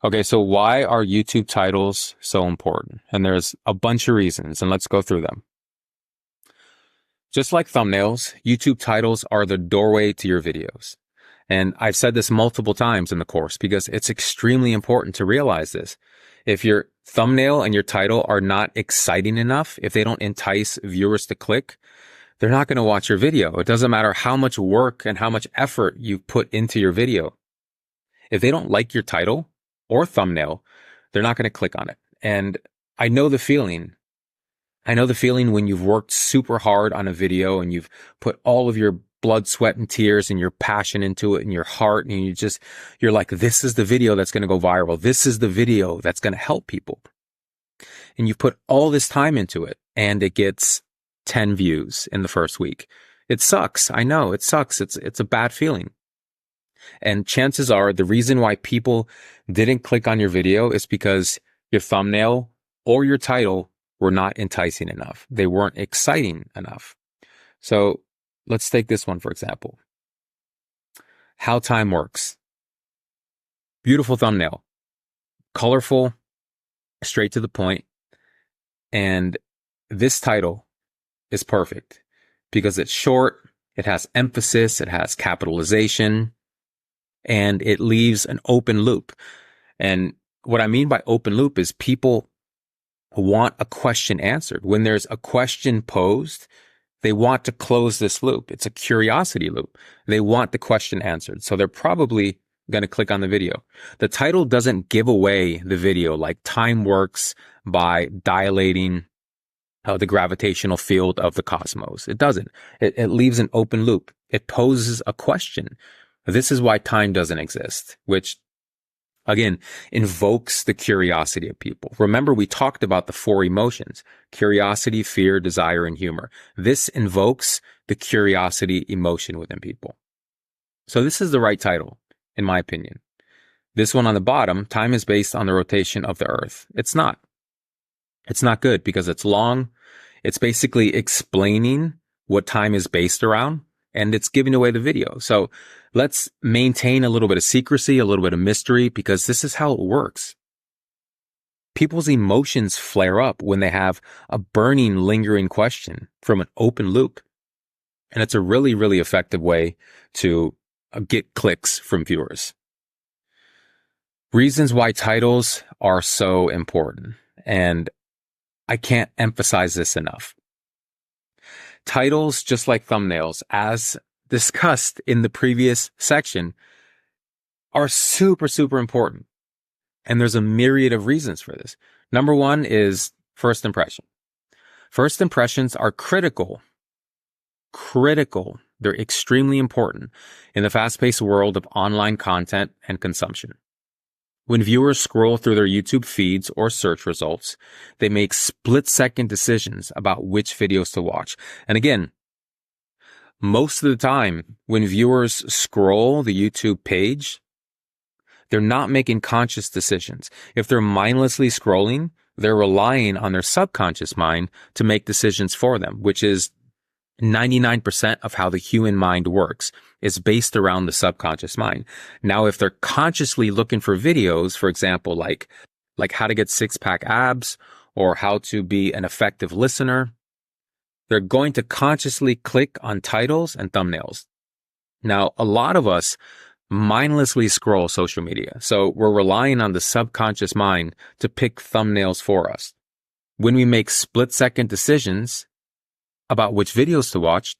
Okay, so why are YouTube titles so important? And there's a bunch of reasons, and let's go through them. Just like thumbnails, YouTube titles are the doorway to your videos. And I've said this multiple times in the course because it's extremely important to realize this. If your thumbnail and your title are not exciting enough, if they don't entice viewers to click, they're not going to watch your video. It doesn't matter how much work and how much effort you put into your video. If they don't like your title or thumbnail, they're not going to click on it. And I know the feeling. I know the feeling when you've worked super hard on a video and you've put all of your blood, sweat, and tears and your passion into it and your heart. And you're like, this is the video that's going to go viral. This is the video that's going to help people. And you've put all this time into it and it gets 10 views in the first week. It sucks. I know it sucks. It's a bad feeling. And chances are the reason why people didn't click on your video is because your thumbnail or your title were not enticing enough. They weren't exciting enough. So let's take this one, for example. How time works. Beautiful thumbnail. Colorful, straight to the point. And this title is perfect because it's short, it has emphasis, it has capitalization, and it leaves an open loop. And what I mean by open loop is people want a question answered. When there's a question posed, they want to close this loop. It's a curiosity loop. They want the question answered. So they're probably going to click on the video. The title doesn't give away the video like time works by dilating the gravitational field of the cosmos. It doesn't. It leaves an open loop. It poses a question. This is why time doesn't exist, which again invokes the curiosity of people. Remember, we talked about the 4 emotions: curiosity, fear, desire, and humor. This invokes the curiosity emotion within people. So this is the right title, in my opinion. This one on the bottom, time is based on the rotation of the earth. It's not. It's not good because it's long. It's basically explaining what time is based around, and it's giving away the video. So let's maintain a little bit of secrecy, a little bit of mystery, because this is how it works. People's emotions flare up when they have a burning, lingering question from an open loop. And it's a really, really effective way to get clicks from viewers. Reasons why titles are so important. And I can't emphasize this enough. Titles, just like thumbnails, as discussed in the previous section, are super, super important. And there's a myriad of reasons for this. Number one is first impression. First impressions are critical. They're extremely important in the fast-paced world of online content and consumption. When viewers scroll through their YouTube feeds or search results, they make split-second decisions about which videos to watch. And again, most of the time when viewers scroll the YouTube page, they're not making conscious decisions. If they're mindlessly scrolling, they're relying on their subconscious mind to make decisions for them, which is 99% of how the human mind works is based around the subconscious mind. Now, if they're consciously looking for videos, for example, like how to get 6-pack abs or how to be an effective listener, they're going to consciously click on titles and thumbnails. Now, a lot of us mindlessly scroll social media, so we're relying on the subconscious mind to pick thumbnails for us. When we make split-second decisions about which videos to watch,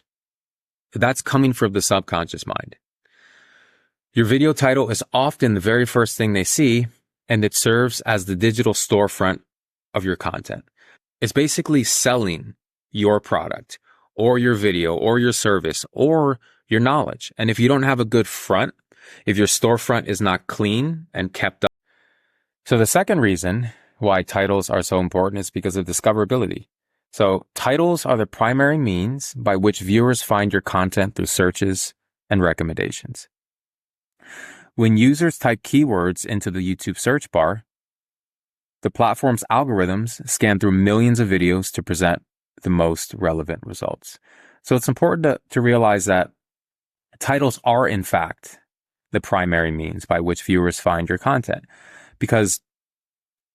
that's coming from the subconscious mind. Your video title is often the very first thing they see, and it serves as the digital storefront of your content. It's basically selling your product or your video or your service or your knowledge. And if you don't have a good front, if your storefront is not clean and kept up. So the second reason why titles are so important is because of discoverability. So titles are the primary means by which viewers find your content through searches and recommendations. When users type keywords into the YouTube search bar, the platform's algorithms scan through millions of videos to present the most relevant results. So it's important to realize that titles are, in fact, the primary means by which viewers find your content. because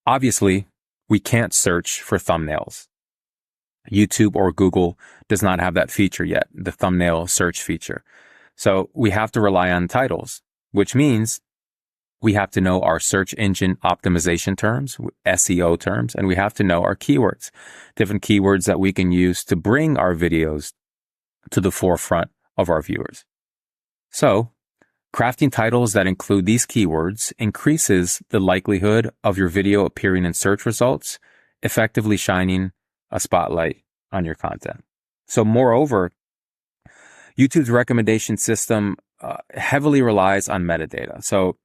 obviously we can't search for thumbnails. YouTube or Google does not have that feature yet, the thumbnail search feature. So we have to rely on titles, which means we have to know our search engine optimization terms, SEO terms, and we have to know our keywords, different keywords that we can use to bring our videos to the forefront of our viewers. So, crafting titles that include these keywords increases the likelihood of your video appearing in search results, effectively shining a spotlight on your content. So, moreover, YouTube's recommendation system heavily relies on metadata. So,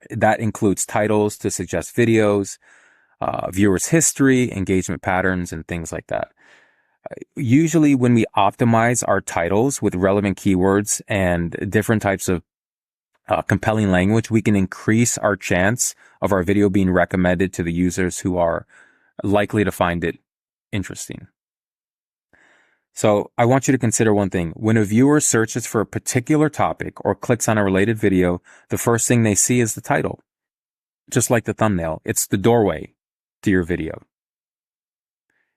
that includes titles to suggest videos, viewers' history, engagement patterns, and things like that. Usually when we optimize our titles with relevant keywords and different types of compelling language, we can increase our chance of our video being recommended to the users who are likely to find it interesting. So I want you to consider one thing. When a viewer searches for a particular topic or clicks on a related video, the first thing they see is the title. Just like the thumbnail, it's the doorway to your video.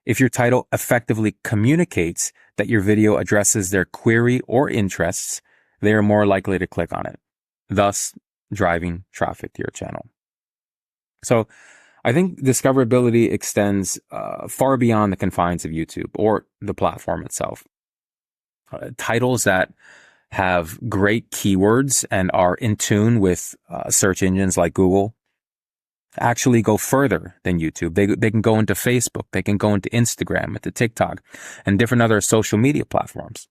If your title effectively communicates that your video addresses their query or interests, they are more likely to click on it, thus driving traffic to your channel. So I think discoverability extends far beyond the confines of YouTube or the platform itself. Titles that have great keywords and are in tune with search engines like Google actually go further than YouTube. They can go into Facebook, they can go into Instagram, into TikTok, and different other social media platforms.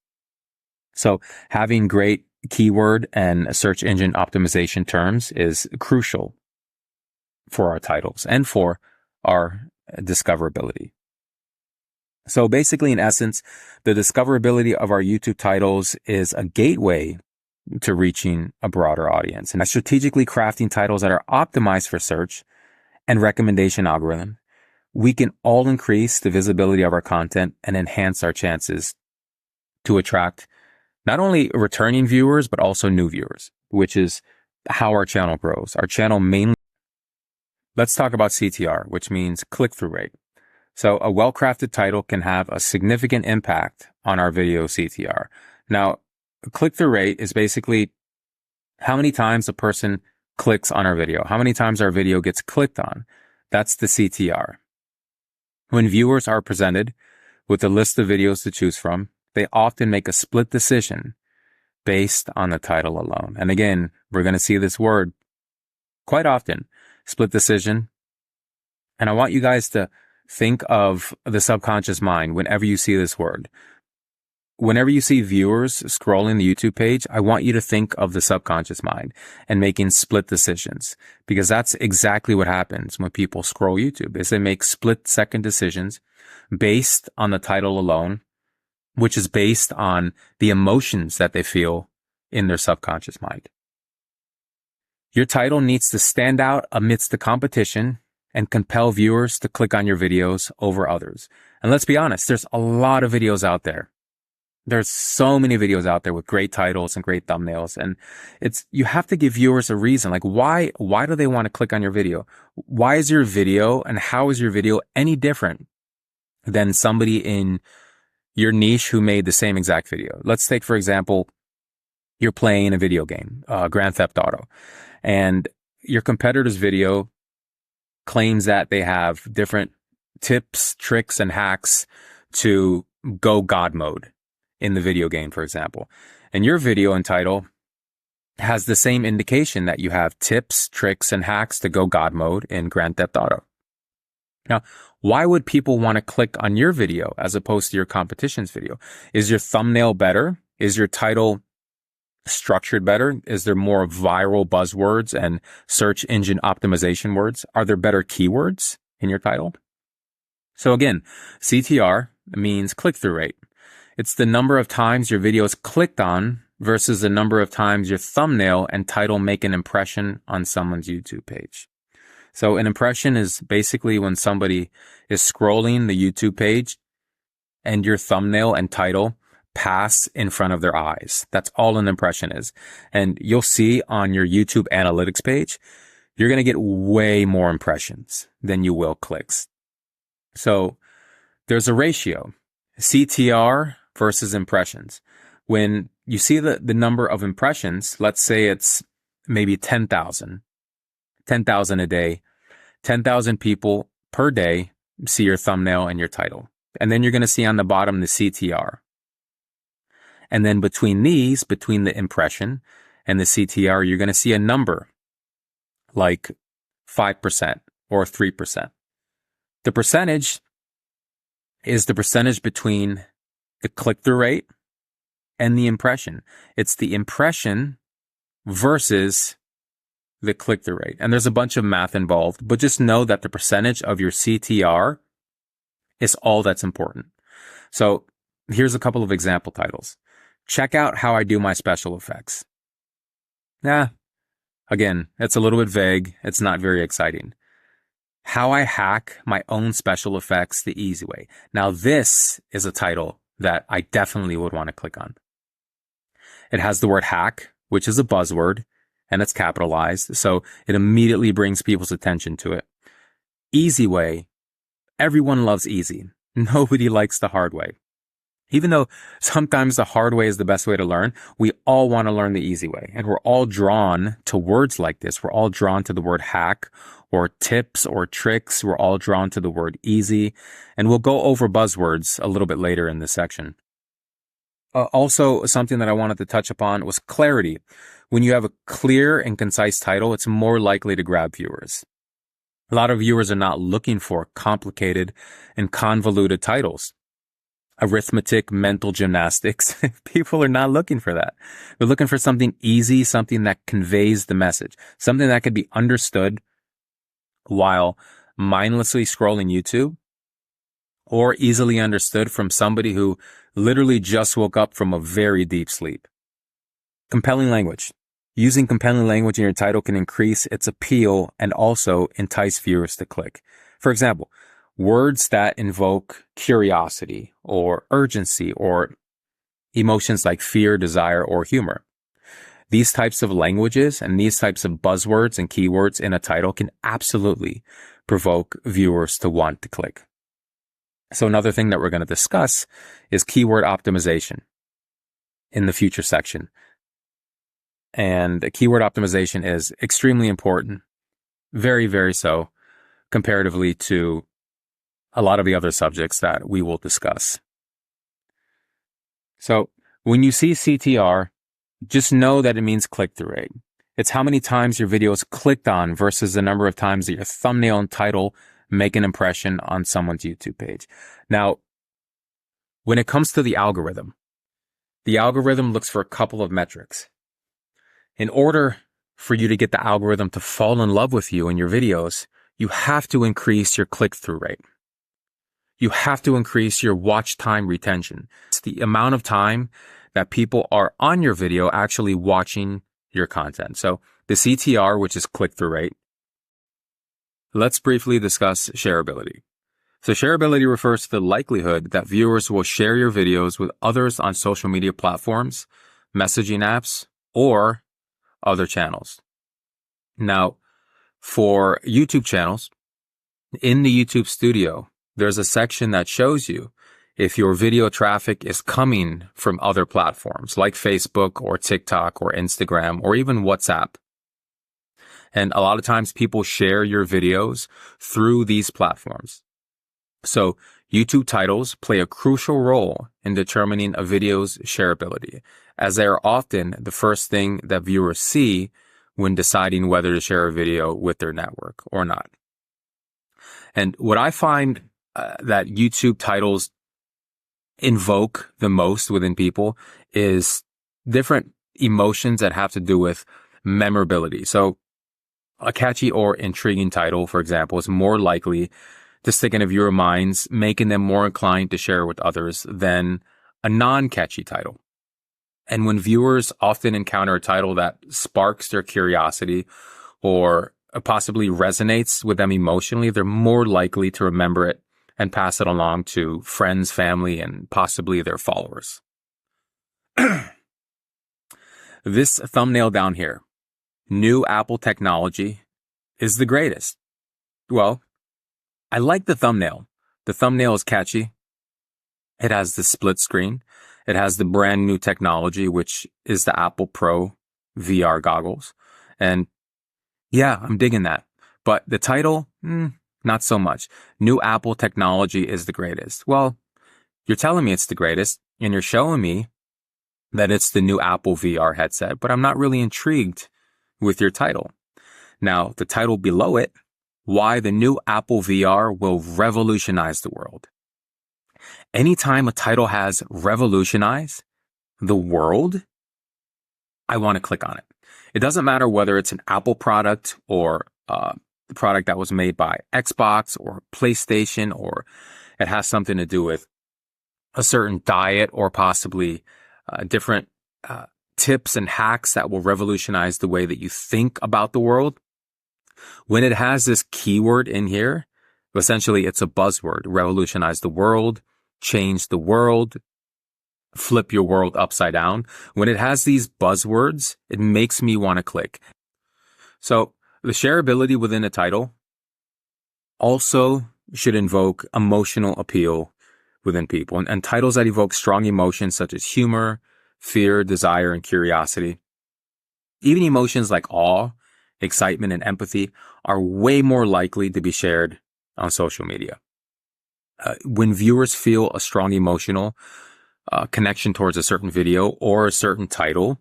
So having great keyword and search engine optimization terms is crucial for our titles and for our discoverability. So basically, in essence, the discoverability of our YouTube titles is a gateway to reaching a broader audience. And by strategically crafting titles that are optimized for search and recommendation algorithm, we can all increase the visibility of our content and enhance our chances to attract not only returning viewers, but also new viewers, which is how our channel grows. Our channel mainly. Let's talk about CTR, which means click-through rate. So a well-crafted title can have a significant impact on our video CTR. Now, click-through rate is basically how many times a person clicks on our video, how many times our video gets clicked on. That's the CTR. When viewers are presented with a list of videos to choose from, they often make a split decision based on the title alone. And again, we're going to see this word quite often, split decision. And I want you guys to think of the subconscious mind whenever you see this word. Whenever you see viewers scrolling the YouTube page, I want you to think of the subconscious mind and making split decisions, because that's exactly what happens when people scroll YouTube, is they make split-second decisions based on the title alone, which is based on the emotions that they feel in their subconscious mind. Your title needs to stand out amidst the competition and compel viewers to click on your videos over others. And let's be honest, there's a lot of videos out there. There's so many videos out there with great titles and great thumbnails. And you have to give viewers a reason. Like, why do they want to click on your video? Why is your video and how is your video any different than somebody in your niche who made the same exact video? Let's take, for example, you're playing a video game, Grand Theft Auto, and your competitor's video claims that they have different tips, tricks, and hacks to go God mode in the video game, for example. And your video and title has the same indication that you have tips, tricks, and hacks to go God mode in Grand Theft Auto. Now, why would people want to click on your video as opposed to your competition's video? Is your thumbnail better? Is your title structured better? Is there more viral buzzwords and search engine optimization words? Are there better keywords in your title? So again, CTR means click-through rate. It's the number of times your video is clicked on versus the number of times your thumbnail and title make an impression on someone's YouTube page. So an impression is basically when somebody is scrolling the YouTube page and your thumbnail and title pass in front of their eyes. That's all an impression is. And you'll see on your YouTube analytics page, you're going to get way more impressions than you will clicks. So there's a ratio, CTR versus impressions. When you see the number of impressions, let's say it's maybe 10,000 a day, 10,000 people per day see your thumbnail and your title. And then you're going to see on the bottom the CTR. And then between the impression and the CTR, you're going to see a number like 5% or 3%. The percentage is the percentage between the click-through rate and the impression. It's the impression versus the click-through rate. And there's a bunch of math involved, but just know that the percentage of your CTR is all that's important. So here's a couple of example titles. Check out how I do my special effects. Again, it's a little bit vague. It's not very exciting. How I hack my own special effects the easy way. Now this is a title that I definitely would want to click on. It has the word hack, which is a buzzword, and it's capitalized, so it immediately brings people's attention to it. Easy way. Everyone loves easy. Nobody likes the hard way. Even though sometimes the hard way is the best way to learn, we all want to learn the easy way. And we're all drawn to words like this. We're all drawn to the word hack or tips or tricks. We're all drawn to the word easy. And we'll go over buzzwords a little bit later in this section. Also, something that I wanted to touch upon was clarity. When you have a clear and concise title, it's more likely to grab viewers. A lot of viewers are not looking for complicated and convoluted titles. Arithmetic, mental gymnastics. People are not looking for that. They're looking for something easy, something that conveys the message, something that could be understood while mindlessly scrolling YouTube, or easily understood from somebody who literally just woke up from a very deep sleep. Compelling language. Using compelling language in your title can increase its appeal and also entice viewers to click. For example, words that invoke curiosity or urgency or emotions like fear, desire, or humor. These types of languages and these types of buzzwords and keywords in a title can absolutely provoke viewers to want to click. So another thing that we're going to discuss is keyword optimization in the future section. And keyword optimization is extremely important, very, very so, comparatively to a lot of the other subjects that we will discuss. So when you see CTR, just know that it means click-through rate. It's how many times your video is clicked on versus the number of times that your thumbnail and title make an impression on someone's YouTube page. Now, when it comes to the algorithm looks for a couple of metrics. In order for you to get the algorithm to fall in love with you and your videos, you have to increase your click-through rate. You have to increase your watch time retention. It's the amount of time that people are on your video actually watching your content. So the CTR, which is click-through rate. Let's briefly discuss shareability. So shareability refers to the likelihood that viewers will share your videos with others on social media platforms, messaging apps, or other channels. Now, for YouTube channels, in the YouTube studio, there's a section that shows you if your video traffic is coming from other platforms like Facebook or TikTok or Instagram or even WhatsApp. And a lot of times people share your videos through these platforms. So YouTube titles play a crucial role in determining a video's shareability, as they are often the first thing that viewers see when deciding whether to share a video with their network or not. And what I find that YouTube titles invoke the most within people is different emotions that have to do with memorability. So a catchy or intriguing title, for example, is more likely to stick in a viewer's minds, making them more inclined to share with others than a non-catchy title. And when viewers often encounter a title that sparks their curiosity or possibly resonates with them emotionally, they're more likely to remember it and pass it along to friends, family, and possibly their followers. This thumbnail down here, new Apple technology, is the greatest? Well, I like the thumbnail. The thumbnail is catchy. It has the split screen. It has the brand new technology, which is the Apple Pro VR goggles. And yeah, I'm digging that. But the title, not so much. New Apple technology is the greatest. Well, you're telling me it's the greatest, and you're showing me that it's the new Apple VR headset, but I'm not really intrigued with your title. Now, the title below it, why the new Apple VR will revolutionize the world. Anytime a title has revolutionize the world, I want to click on it. It doesn't matter whether it's an Apple product or the product that was made by Xbox or PlayStation, or it has something to do with a certain diet or possibly different tips and hacks that will revolutionize the way that you think about the world. When it has this keyword in here, essentially it's a buzzword: revolutionize the world, change the world, flip your world upside down. When it has these buzzwords, it makes me want to click. So the shareability within a title also should invoke emotional appeal within people. And titles that evoke strong emotions such as humor, fear, desire, and curiosity. Even emotions like awe, excitement, and empathy are way more likely to be shared on social media. When viewers feel a strong emotional connection towards a certain video or a certain title,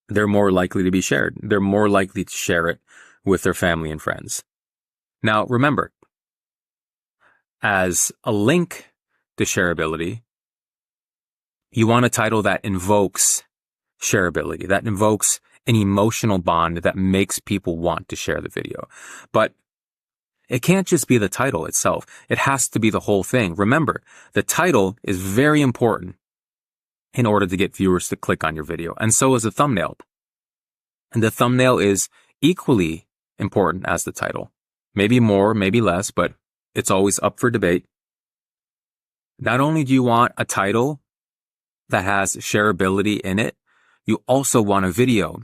they're more likely to be shared. They're more likely to share it with their family and friends. Now, remember, as a link to shareability, you want a title that invokes shareability, that invokes an emotional bond that makes people want to share the video. But it can't just be the title itself. It has to be the whole thing. Remember, the title is very important in order to get viewers to click on your video. And so is the thumbnail. And the thumbnail is equally important as the title. Maybe more, maybe less, but it's always up for debate. Not only do you want a title that has shareability in it, you also want a video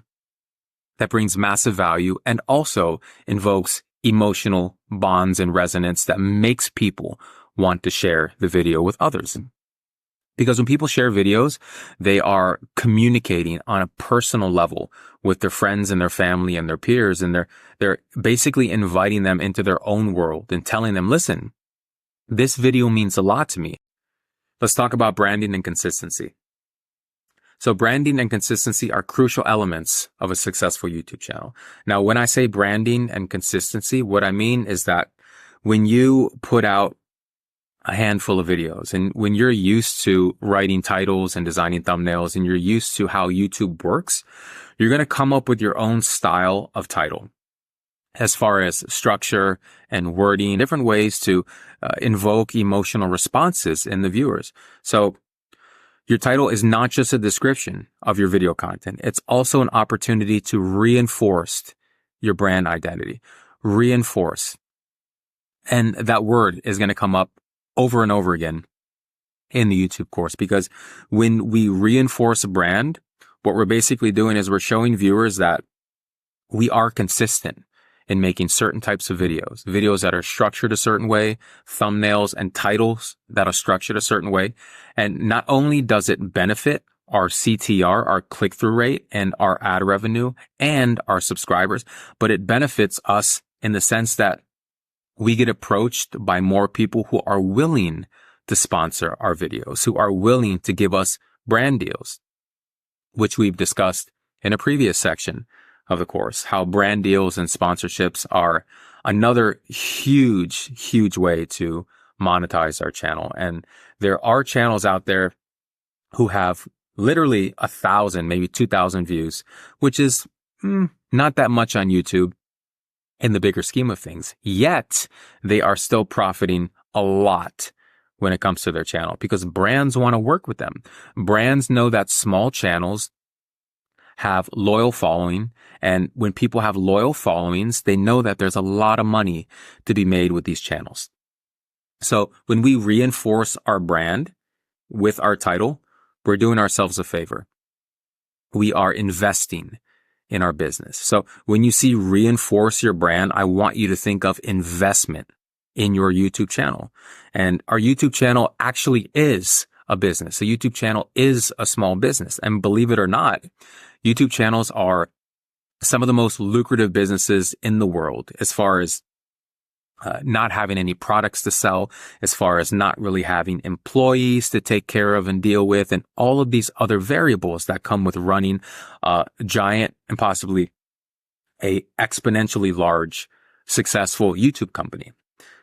that brings massive value and also invokes emotional bonds and resonance that makes people want to share the video with others. Because when people share videos, they are communicating on a personal level with their friends and their family and their peers, and they're basically inviting them into their own world and telling them, listen, this video means a lot to me. Let's talk about branding and consistency. So branding and consistency are crucial elements of a successful YouTube channel. Now, when I say branding and consistency, what I mean is that when you put out a handful of videos and when you're used to writing titles and designing thumbnails and you're used to how YouTube works, you're going to come up with your own style of title as far as structure and wording, different ways to invoke emotional responses in the viewers. So your title is not just a description of your video content. It's also an opportunity to reinforce your brand identity. Reinforce. And that word is going to come up over and over again in the YouTube course, because when we reinforce a brand, what we're basically doing is we're showing viewers that we are consistent in making certain types of videos that are structured a certain way, thumbnails and titles that are structured a certain way. And not only does it benefit our CTR, our click-through rate, and our ad revenue and our subscribers, but it benefits us in the sense that we get approached by more people who are willing to sponsor our videos, who are willing to give us brand deals, which we've discussed in a previous section of the course, how brand deals and sponsorships are another huge way to monetize our channel. And there are channels out there who have literally 1,000, maybe 2,000 views, which is not that much on YouTube in the bigger scheme of things. Yet they are still profiting a lot when it comes to their channel because brands want to work with them. Brands know that small channels have loyal following. And when people have loyal followings, they know that there's a lot of money to be made with these channels. So when we reinforce our brand with our title, we're doing ourselves a favor. We are investing in our business. So when you see reinforce your brand, I want you to think of investment in your YouTube channel. And our YouTube channel actually is a business. A YouTube channel is a small business. And believe it or not, YouTube channels are some of the most lucrative businesses in the world as far as not having any products to sell, as far as not really having employees to take care of and deal with, and all of these other variables that come with running a giant and possibly a exponentially large, successful YouTube company.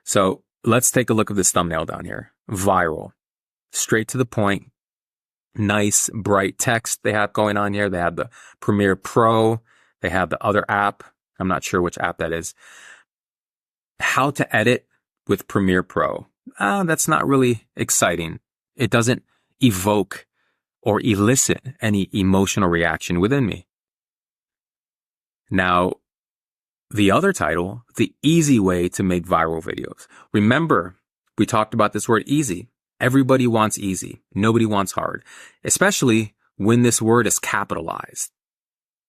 So let's take a look at this thumbnail down here. Viral, straight to the point, nice, bright text they have going on here. They have the Premiere Pro. They have the other app. I'm not sure which app that is. How to edit with Premiere Pro. That's not really exciting. It doesn't evoke or elicit any emotional reaction within me. Now, the other title, the easy way to make viral videos. Remember, we talked about this word easy. Everybody wants easy. Nobody wants hard, especially when this word is capitalized.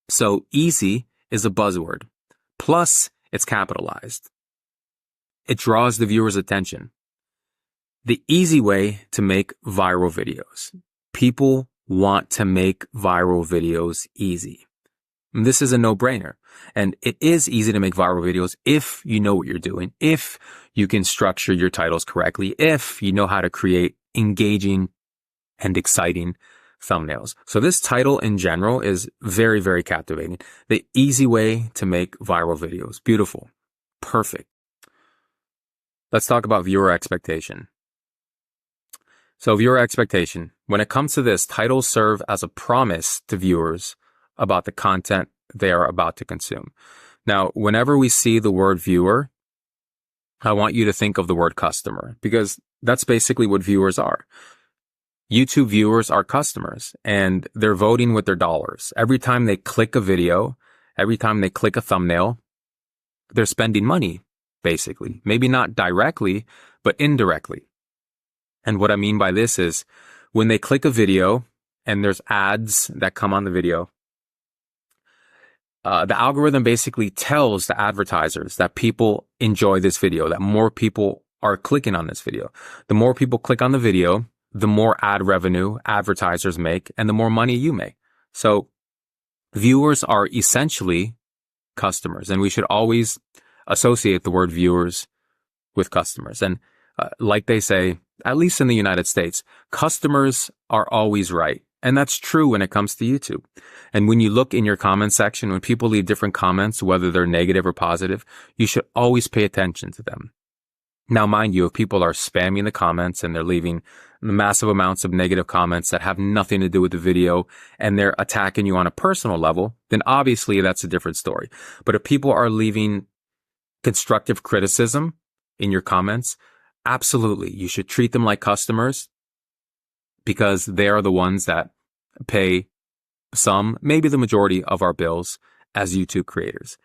So easy is a buzzword. Plus, it's capitalized. It draws the viewer's attention. The easy way to make viral videos. People want to make viral videos easy. And this is a no-brainer. And it is easy to make viral videos if you know what you're doing, if you can structure your titles correctly, if you know how to create engaging and exciting thumbnails. So this title in general is very, very captivating. The easy way to make viral videos. Beautiful. Perfect. Let's talk about viewer expectation. So viewer expectation. When it comes to this, titles serve as a promise to viewers about the content they are about to consume. Now, whenever we see the word viewer, I want you to think of the word customer, because that's basically what viewers are. YouTube viewers are customers, and they're voting with their dollars. Every time they click a video, every time they click a thumbnail, they're spending money. Basically, maybe not directly, but indirectly. And what I mean by this is when they click a video and there's ads that come on the video, the algorithm basically tells the advertisers that people enjoy this video, that more people are clicking on this video. The more people click on the video, the more ad revenue advertisers make and the more money you make. So viewers are essentially customers, and we should always associate the word viewers with customers. And like they say, at least in the United States, customers are always right. And that's true when it comes to YouTube. And when you look in your comment section, when people leave different comments, whether they're negative or positive, you should always pay attention to them. Now, mind you, if people are spamming the comments and they're leaving massive amounts of negative comments that have nothing to do with the video and they're attacking you on a personal level, then obviously that's a different story. But if people are leaving constructive criticism in your comments, absolutely, you should treat them like customers, because they are the ones that pay some, maybe the majority of our bills as YouTube creators.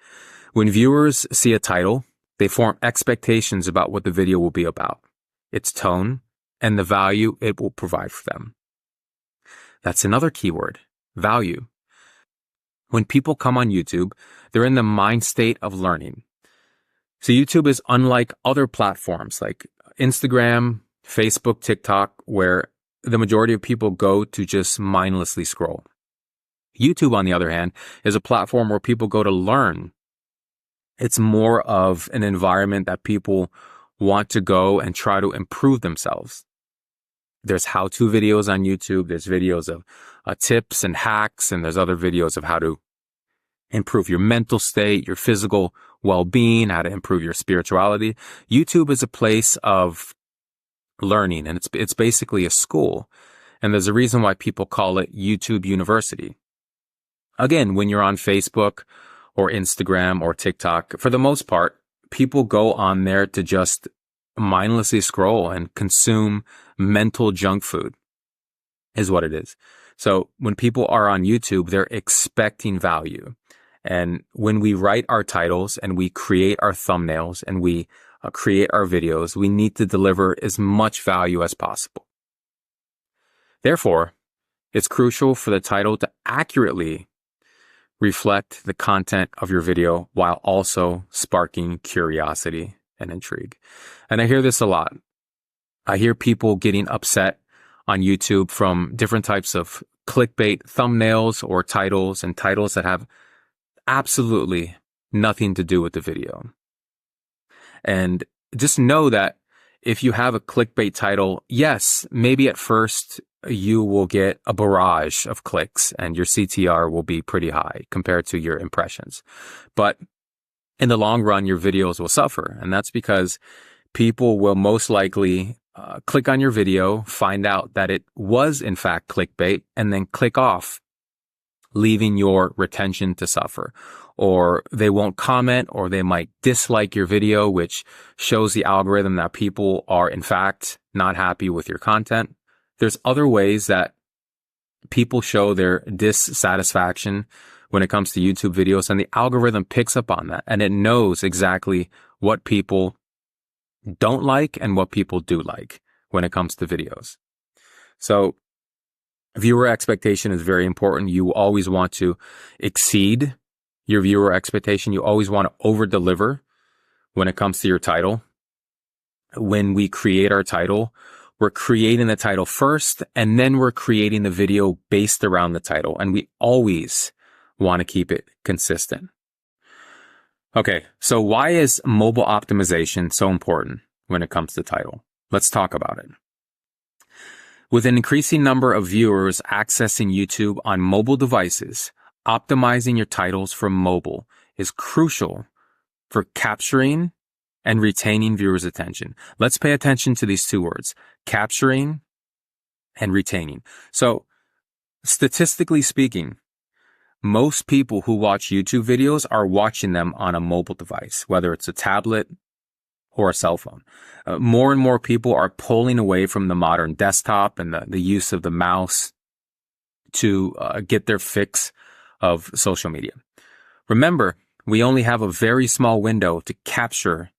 When viewers see a title, they form expectations about what the video will be about, its tone, and the value it will provide for them. That's another keyword, value. When people come on YouTube, they're in the mind state of learning. So YouTube is unlike other platforms like Instagram, Facebook, TikTok, where the majority of people go to just mindlessly scroll. YouTube, on the other hand, is a platform where people go to learn. It's more of an environment that people want to go and try to improve themselves. There's how-to videos on YouTube. There's videos of tips and hacks, and there's other videos of how to improve your mental state, your physical well-being, how to improve your spirituality. YouTube is a place of learning, and it's basically a school. And there's a reason why people call it YouTube University. Again, when you're on Facebook or Instagram or TikTok, for the most part, people go on there to just mindlessly scroll and consume mental junk food, is what it is. So when people are on YouTube, they're expecting value. And when we write our titles and we create our thumbnails and we create our videos, we need to deliver as much value as possible. Therefore, it's crucial for the title to accurately reflect the content of your video while also sparking curiosity and intrigue. And I hear this a lot. I hear people getting upset on YouTube from different types of clickbait thumbnails or titles, and titles that have absolutely nothing to do with the video. And just know that if you have a clickbait title, yes, maybe at first you will get a barrage of clicks and your CTR will be pretty high compared to your impressions. But in the long run, your videos will suffer. And that's because people will most likely click on your video, find out that it was in fact clickbait, and then click off, leaving your retention to suffer. Or they won't comment, or they might dislike your video, which shows the algorithm that people are in fact not happy with your content. There's other ways that people show their dissatisfaction when it comes to YouTube videos, and the algorithm picks up on that, and it knows exactly what people don't like and what people do like when it comes to videos. So viewer expectation is very important. You always want to exceed your viewer expectation. You always want to over deliver when it comes to your title. When we create our title, we're creating the title first, and then we're creating the video based around the title. And we always want to keep it consistent. Okay, so why is mobile optimization so important when it comes to title? Let's talk about it. With an increasing number of viewers accessing YouTube on mobile devices, optimizing your titles for mobile is crucial for capturing and retaining viewers' attention. Let's pay attention to these two words, capturing and retaining. So, statistically speaking, most people who watch YouTube videos are watching them on a mobile device, whether it's a tablet or a cell phone. More and more people are pulling away from the modern desktop and the use of the mouse to get their fix of social media. Remember, we only have a very small window to capture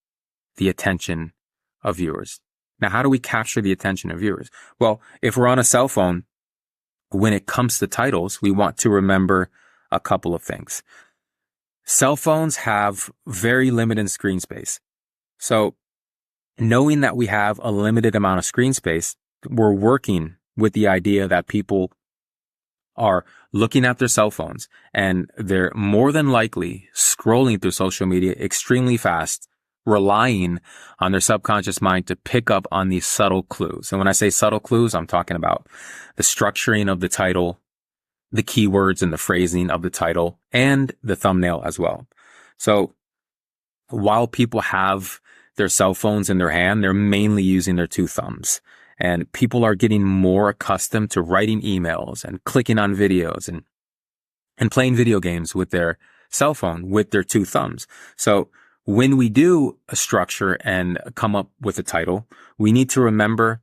the attention of viewers. Now, how do we capture the attention of viewers? Well, if we're on a cell phone, when it comes to titles, we want to remember a couple of things. Cell phones have very limited screen space. So knowing that we have a limited amount of screen space, we're working with the idea that people are looking at their cell phones and they're more than likely scrolling through social media extremely fast, relying on their subconscious mind to pick up on these subtle clues. And when I say subtle clues, I'm talking about the structuring of the title, the keywords and the phrasing of the title, and the thumbnail as well. So while people have their cell phones in their hand, they're mainly using their two thumbs. And people are getting more accustomed to writing emails and clicking on videos and playing video games with their cell phone with their two thumbs. So when we do a structure and come up with a title, we need to remember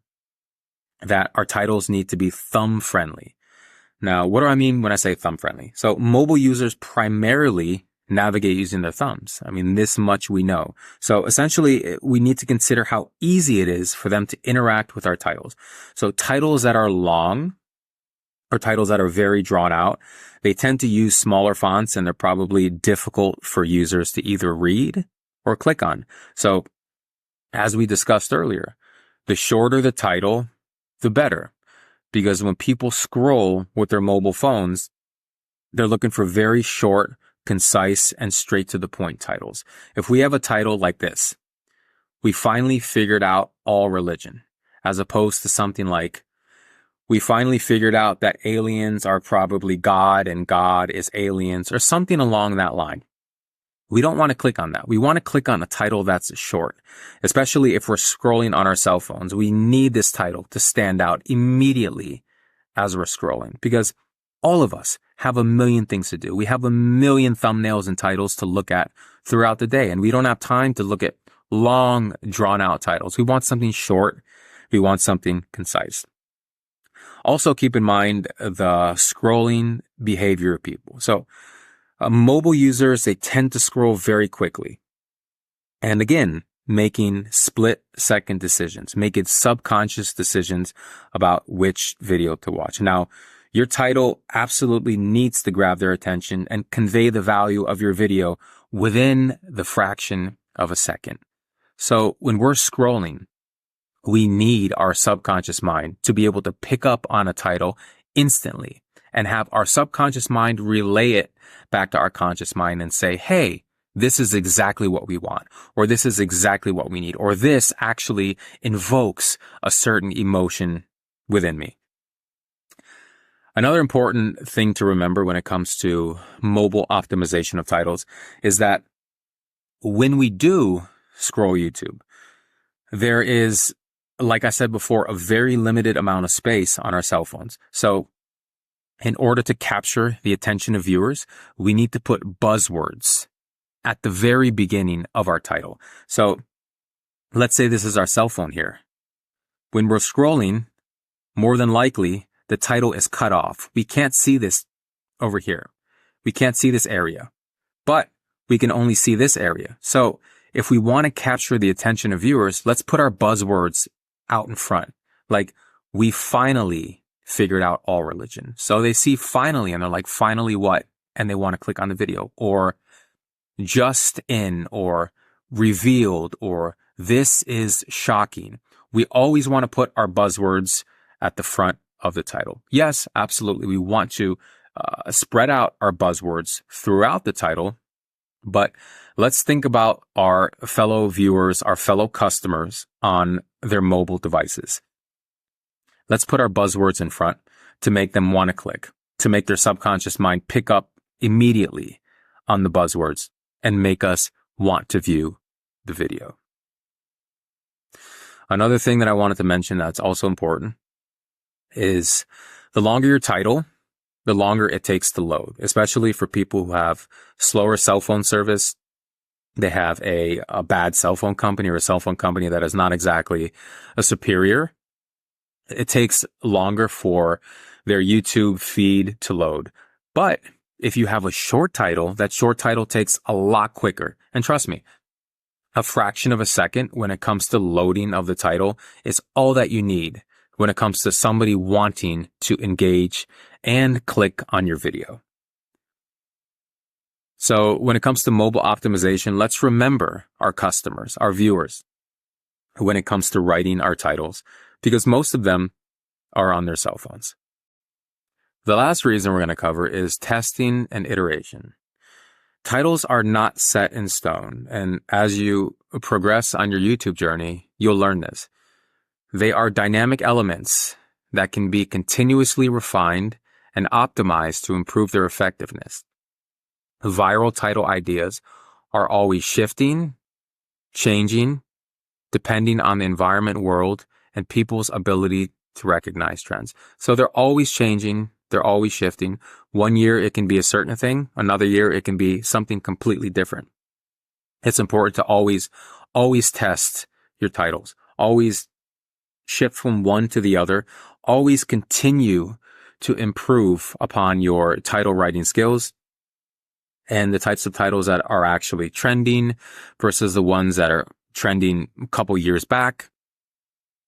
that our titles need to be thumb friendly. Now, what do I mean when I say thumb friendly? So mobile users primarily navigate using their thumbs. I mean, this much we know. So essentially, we need to consider how easy it is for them to interact with our titles. So titles that are long or titles that are very drawn out, they tend to use smaller fonts, and they're probably difficult for users to either read or click on. So as we discussed earlier, the shorter the title, the better. Because when people scroll with their mobile phones, they're looking for very short, concise, and straight to the point titles. If we have a title like this, we finally figured out all religion, as opposed to something like, we finally figured out that aliens are probably God and God is aliens, or something along that line. We don't want to click on that. We want to click on a title that's short, especially if we're scrolling on our cell phones. We need this title to stand out immediately as we're scrolling, because all of us have a million things to do. We have a million thumbnails and titles to look at throughout the day, and we don't have time to look at long, drawn-out titles. We want something short. We want something concise. Also, keep in mind the scrolling behavior of people. So, mobile users, they tend to scroll very quickly. And again, making split-second decisions, making subconscious decisions about which video to watch. Now, Your title absolutely needs to grab their attention and convey the value of your video within the fraction of a second. So when we're scrolling, we need our subconscious mind to be able to pick up on a title instantly and have our subconscious mind relay it back to our conscious mind and say, hey, this is exactly what we want, or this is exactly what we need, or this actually invokes a certain emotion within me. Another important thing to remember when it comes to mobile optimization of titles is that when we do scroll YouTube, there is, like I said before, a very limited amount of space on our cell phones. So in order to capture the attention of viewers, we need to put buzzwords at the very beginning of our title. So let's say this is our cell phone here. When we're scrolling, more than likely, the title is cut off. We can't see this over here. We can't see this area, but we can only see this area. So if we want to capture the attention of viewers, let's put our buzzwords out in front. Like, we finally figured out all religion. So they see finally and they're like, finally what? And they want to click on the video, or just in, or revealed, or this is shocking. We always want to put our buzzwords at the front of the title. Yes, absolutely. We want to spread out our buzzwords throughout the title, but let's think about our fellow viewers, our fellow customers on their mobile devices. Let's put our buzzwords in front to make them want to click, to make their subconscious mind pick up immediately on the buzzwords and make us want to view the video. Another thing that I wanted to mention that's also important is the longer your title, the longer it takes to load, especially for people who have slower cell phone service. They have a bad cell phone company, or a cell phone company that is not exactly a superior. It takes longer for their YouTube feed to load. But if you have a short title, that short title takes a lot quicker. And trust me, a fraction of a second when it comes to loading of the title is all that you need when it comes to somebody wanting to engage and click on your video. So when it comes to mobile optimization, let's remember our customers, our viewers, when it comes to writing our titles, because most of them are on their cell phones. The last reason we're going to cover is testing and iteration. Titles are not set in stone, and as you progress on your YouTube journey, you'll learn this. They are dynamic elements that can be continuously refined and optimized to improve their effectiveness. Viral title ideas are always shifting, changing, depending on the environment, world, and people's ability to recognize trends. So they're always changing, they're always shifting. One year it can be a certain thing, another year it can be something completely different. It's important to always test your titles, always shift from one to the other, always continue to improve upon your title writing skills and the types of titles that are actually trending versus the ones that are trending a couple years back.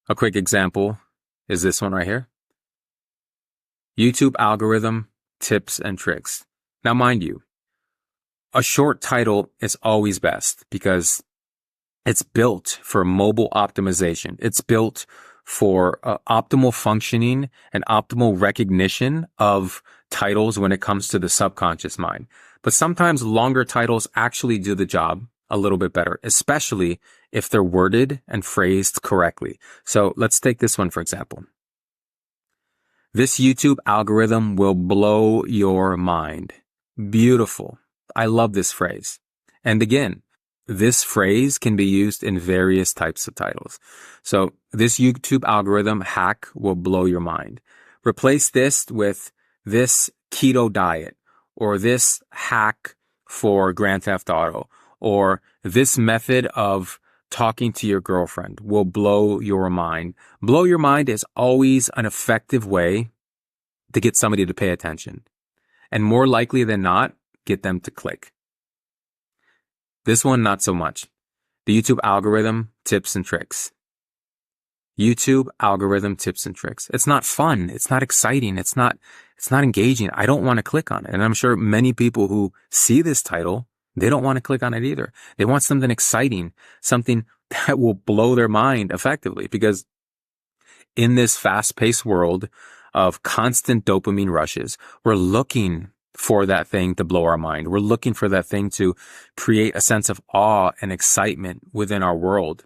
A quick example is this one right here. YouTube algorithm tips and tricks. Now, mind you, a short title is always best because it's built for mobile optimization. It's built for optimal functioning and optimal recognition of titles when it comes to the subconscious mind. But sometimes longer titles actually do the job a little bit better, especially if they're worded and phrased correctly. So let's take this one, for example. This YouTube algorithm will blow your mind. Beautiful. I love this phrase. And again, this phrase can be used in various types of titles. So this YouTube algorithm hack will blow your mind. Replace this with this keto diet, or this hack for Grand Theft Auto, or this method of talking to your girlfriend will blow your mind. Blow your mind is always an effective way to get somebody to pay attention. And more likely than not, get them to click. This one, not so much. The YouTube algorithm tips and tricks. YouTube algorithm tips and tricks. It's not fun. It's not exciting. It's not engaging. I don't want to click on it. And I'm sure many people who see this title, they don't want to click on it either. They want something exciting, something that will blow their mind effectively, because in this fast-paced world of constant dopamine rushes, we're looking for that thing to blow our mind. We're looking for that thing to create a sense of awe and excitement within our world.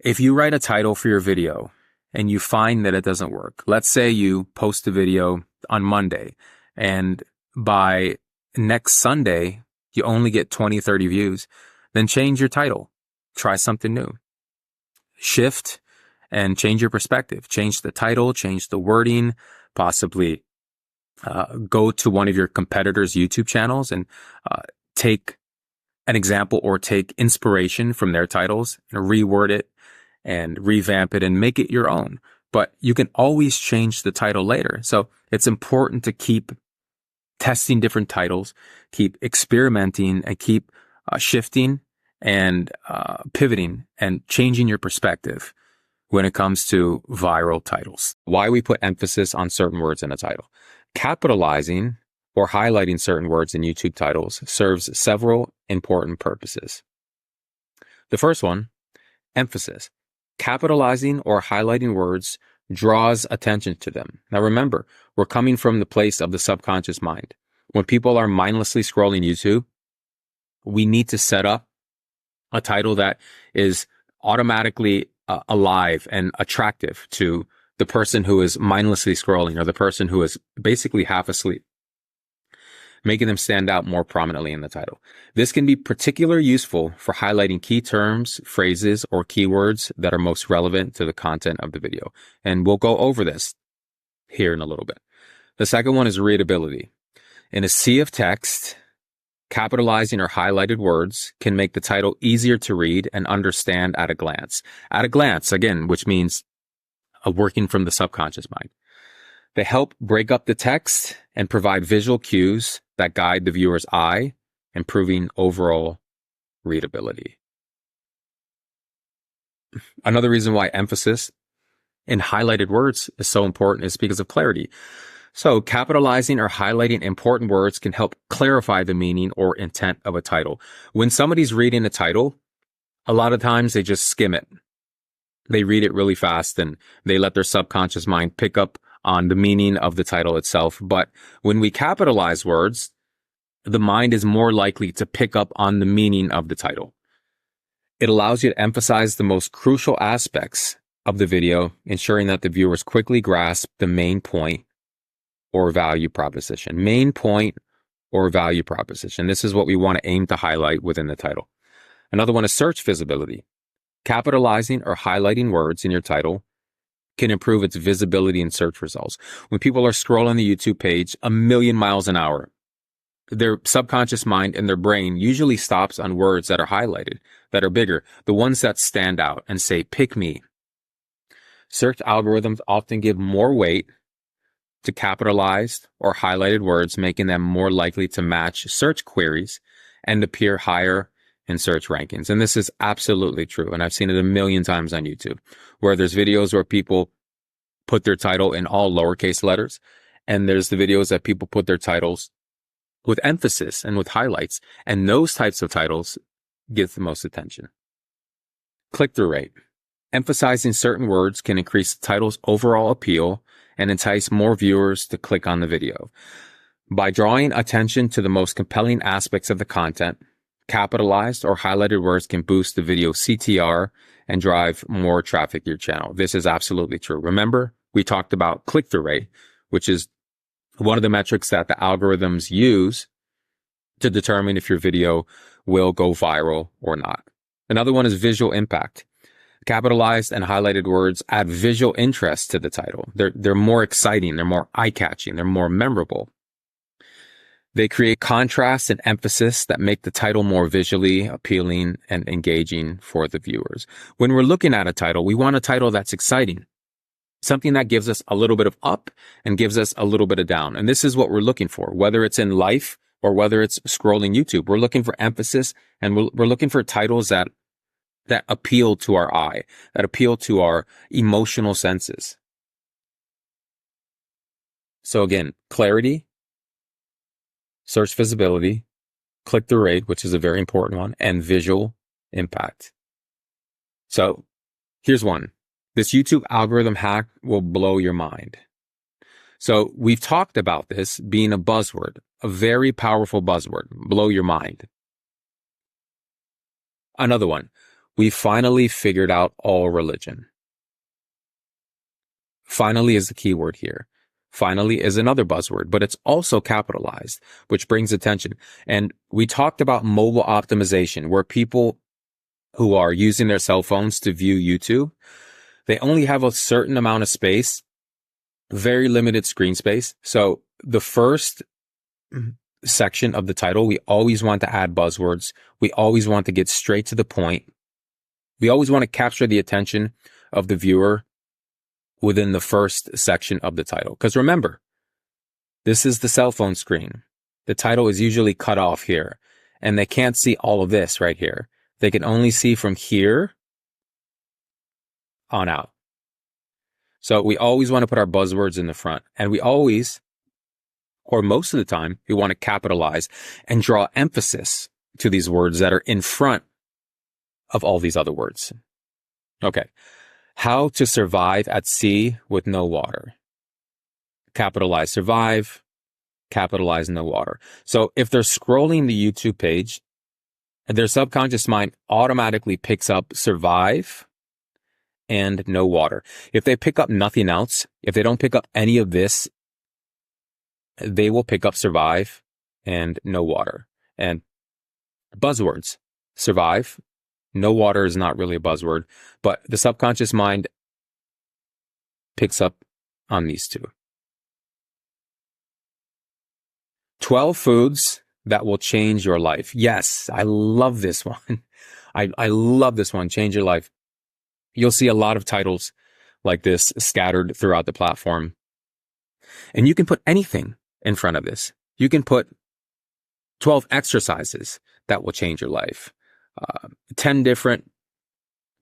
If you write a title for your video and you find that it doesn't work, let's say you post a video on Monday and by next Sunday, you only get 20, 30 views, then change your title. Try something new. Shift and change your perspective. Change the title, change the wording, possibly go to one of your competitors' YouTube channels and take an example or take inspiration from their titles and reword it and revamp it and make it your own. But you can always change the title later. So it's important to keep testing different titles, keep experimenting, and keep shifting and pivoting and changing your perspective when it comes to viral titles. Why we put emphasis on certain words in a title. Capitalizing or highlighting certain words in YouTube titles serves several important purposes. The first one, emphasis. Capitalizing or highlighting words draws attention to them. Now remember, we're coming from the place of the subconscious mind. When people are mindlessly scrolling YouTube, we need to set up a title that is automatically alive and attractive to the person who is mindlessly scrolling or the person who is basically half asleep, making them stand out more prominently in the title. This can be particularly useful for highlighting key terms, phrases, or keywords that are most relevant to the content of the video. And we'll go over this here in a little bit. The second one is readability. In a sea of text, capitalizing or highlighted words can make the title easier to read and understand at a glance. At a glance, again, which means working from the subconscious mind. They help break up the text and provide visual cues that guide the viewer's eye, improving overall readability. Another reason why emphasis in highlighted words is so important is because of clarity. So capitalizing or highlighting important words can help clarify the meaning or intent of a title. When somebody's reading a title, a lot of times they just skim it. They read it really fast and they let their subconscious mind pick up on the meaning of the title itself. But when we capitalize words, the mind is more likely to pick up on the meaning of the title. It allows you to emphasize the most crucial aspects of the video, ensuring that the viewers quickly grasp the main point or value proposition. Main point or value proposition. This is what we want to aim to highlight within the title. Another one is search visibility. Capitalizing or highlighting words in your title can improve its visibility in search results. When people are scrolling the YouTube page a million miles an hour, their subconscious mind and their brain usually stops on words that are highlighted, that are bigger, the ones that stand out and say, pick me. Search algorithms often give more weight to capitalized or highlighted words, making them more likely to match search queries and appear higher in search rankings. And this is absolutely true. And I've seen it a million times on YouTube, where there's videos where people put their title in all lowercase letters. And there's the videos that people put their titles with emphasis and with highlights. And those types of titles get the most attention. Click-through rate. Emphasizing certain words can increase the title's overall appeal and entice more viewers to click on the video. By drawing attention to the most compelling aspects of the content, capitalized or highlighted words can boost the video CTR and drive more traffic to your channel. This is absolutely true. Remember, we talked about click-through rate, which is one of the metrics that the algorithms use to determine if your video will go viral or not. Another one is visual impact. Capitalized and highlighted words add visual interest to the title. They're more exciting, they're more eye-catching, they're more memorable. They create contrast and emphasis that make the title more visually appealing and engaging for the viewers. When we're looking at a title, we want a title that's exciting, something that gives us a little bit of up and gives us a little bit of down. And this is what we're looking for, whether it's in life or whether it's scrolling YouTube. We're looking for emphasis, and we're looking for titles that that appeal to our eye, that appeal to our emotional senses. So again, clarity, search visibility, click-through rate, which is a very important one, and visual impact. So here's one. This YouTube algorithm hack will blow your mind. So we've talked about this being a buzzword, a very powerful buzzword, blow your mind. Another one, we finally figured out all religion. Finally is the key word here. Finally is another buzzword, but it's also capitalized, which brings attention. And we talked about mobile optimization, where people who are using their cell phones to view YouTube, they only have a certain amount of space, very limited screen space. So the first section of the title, we always want to add buzzwords. We always want to get straight to the point. We always want to capture the attention of the viewer within the first section of the title. Because remember, this is the cell phone screen. The title is usually cut off here, and they can't see all of this right here. They can only see from here on out. So we always want to put our buzzwords in the front, and we always, or most of the time, we want to capitalize and draw emphasis to these words that are in front of all these other words. Okay. How to survive at sea with no water. Capitalize survive, capitalize no water. So if they're scrolling the YouTube page, their subconscious mind automatically picks up survive and no water. If they pick up nothing else, if they don't pick up any of this, they will pick up survive and no water. And buzzwords, survive, no water is not really a buzzword, but the subconscious mind picks up on these two. 12 foods that will change your life. Yes, I love this one. I love this one, change your life. You'll see a lot of titles like this scattered throughout the platform. And you can put anything in front of this. You can put 12 exercises that will change your life. 10 different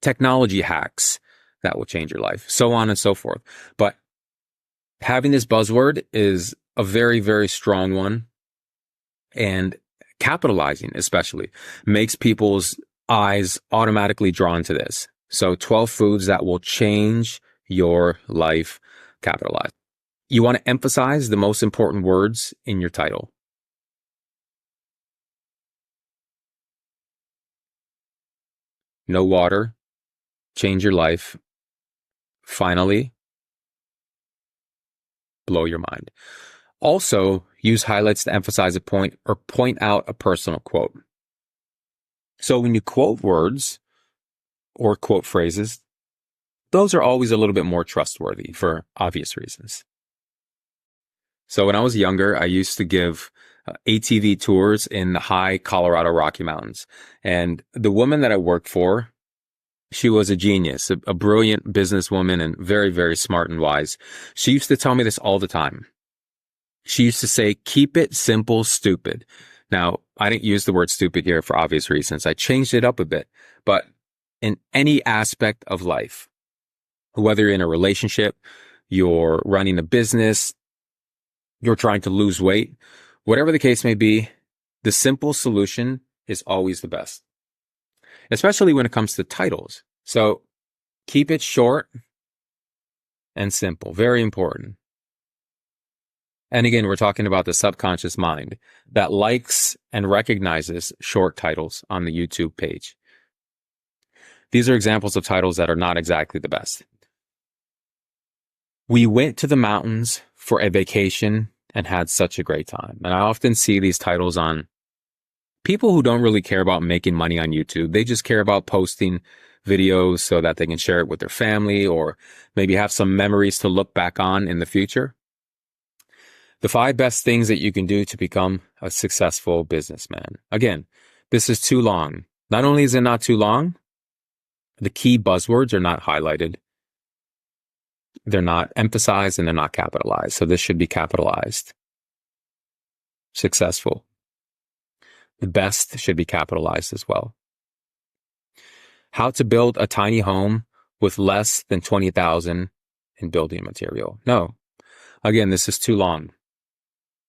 technology hacks that will change your life, so on and so forth. But having this buzzword is a very, very strong one, and capitalizing especially makes people's eyes automatically drawn to this. So 12 foods that will change your life, capitalize. You want to emphasize the most important words in your title. No water, change your life, finally, blow your mind. Also, use highlights to emphasize a point or point out a personal quote. So when you quote words or quote phrases, those are always a little bit more trustworthy for obvious reasons. So when I was younger, I used to give ATV tours in the high Colorado Rocky Mountains. And the woman that I worked for, she was a genius, a brilliant businesswoman and very, very smart and wise. She used to tell me this all the time. She used to say, keep it simple, stupid. Now, I didn't use the word stupid here for obvious reasons. I changed it up a bit. But in any aspect of life, whether you're in a relationship, you're running a business, you're trying to lose weight, whatever the case may be, the simple solution is always the best, especially when it comes to titles. So keep it short and simple. Very important. And again, we're talking about the subconscious mind that likes and recognizes short titles on the YouTube page. These are examples of titles that are not exactly the best. We went to the mountains for a vacation and had such a great time. And I often see these titles on people who don't really care about making money on YouTube. They just care about posting videos so that they can share it with their family or maybe have some memories to look back on in the future. The 5 best things that you can do to become a successful businessman. Again, this is too long. Not only is it not too long, the key buzzwords are not highlighted. They're not emphasized and they're not capitalized. So this should be capitalized. Successful. The best should be capitalized as well. How to build a tiny home with less than 20,000 in building material. No. Again, this is too long.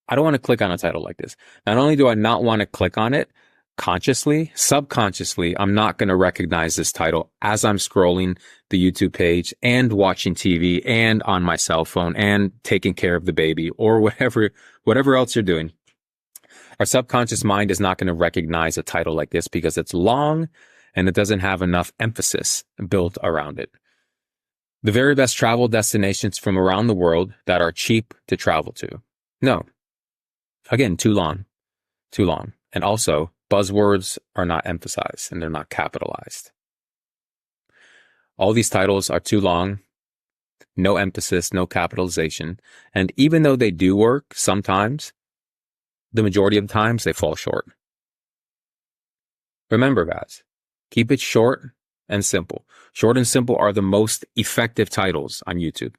I don't want to click on a title like this. Not only do I not want to click on it consciously, subconsciously, I'm not going to recognize this title as I'm scrolling the YouTube page and watching TV and on my cell phone and taking care of the baby or whatever else you're doing. Our subconscious mind is not going to recognize a title like this because it's long and it doesn't have enough emphasis built around it. The very best travel destinations from around the world that are cheap to travel to. No. Again, too long. And also, buzzwords are not emphasized and they're not capitalized. All these titles are too long, no emphasis, no capitalization. And even though they do work sometimes, the majority of the times they fall short. Remember, guys, keep it short and simple. Short and simple are the most effective titles on YouTube.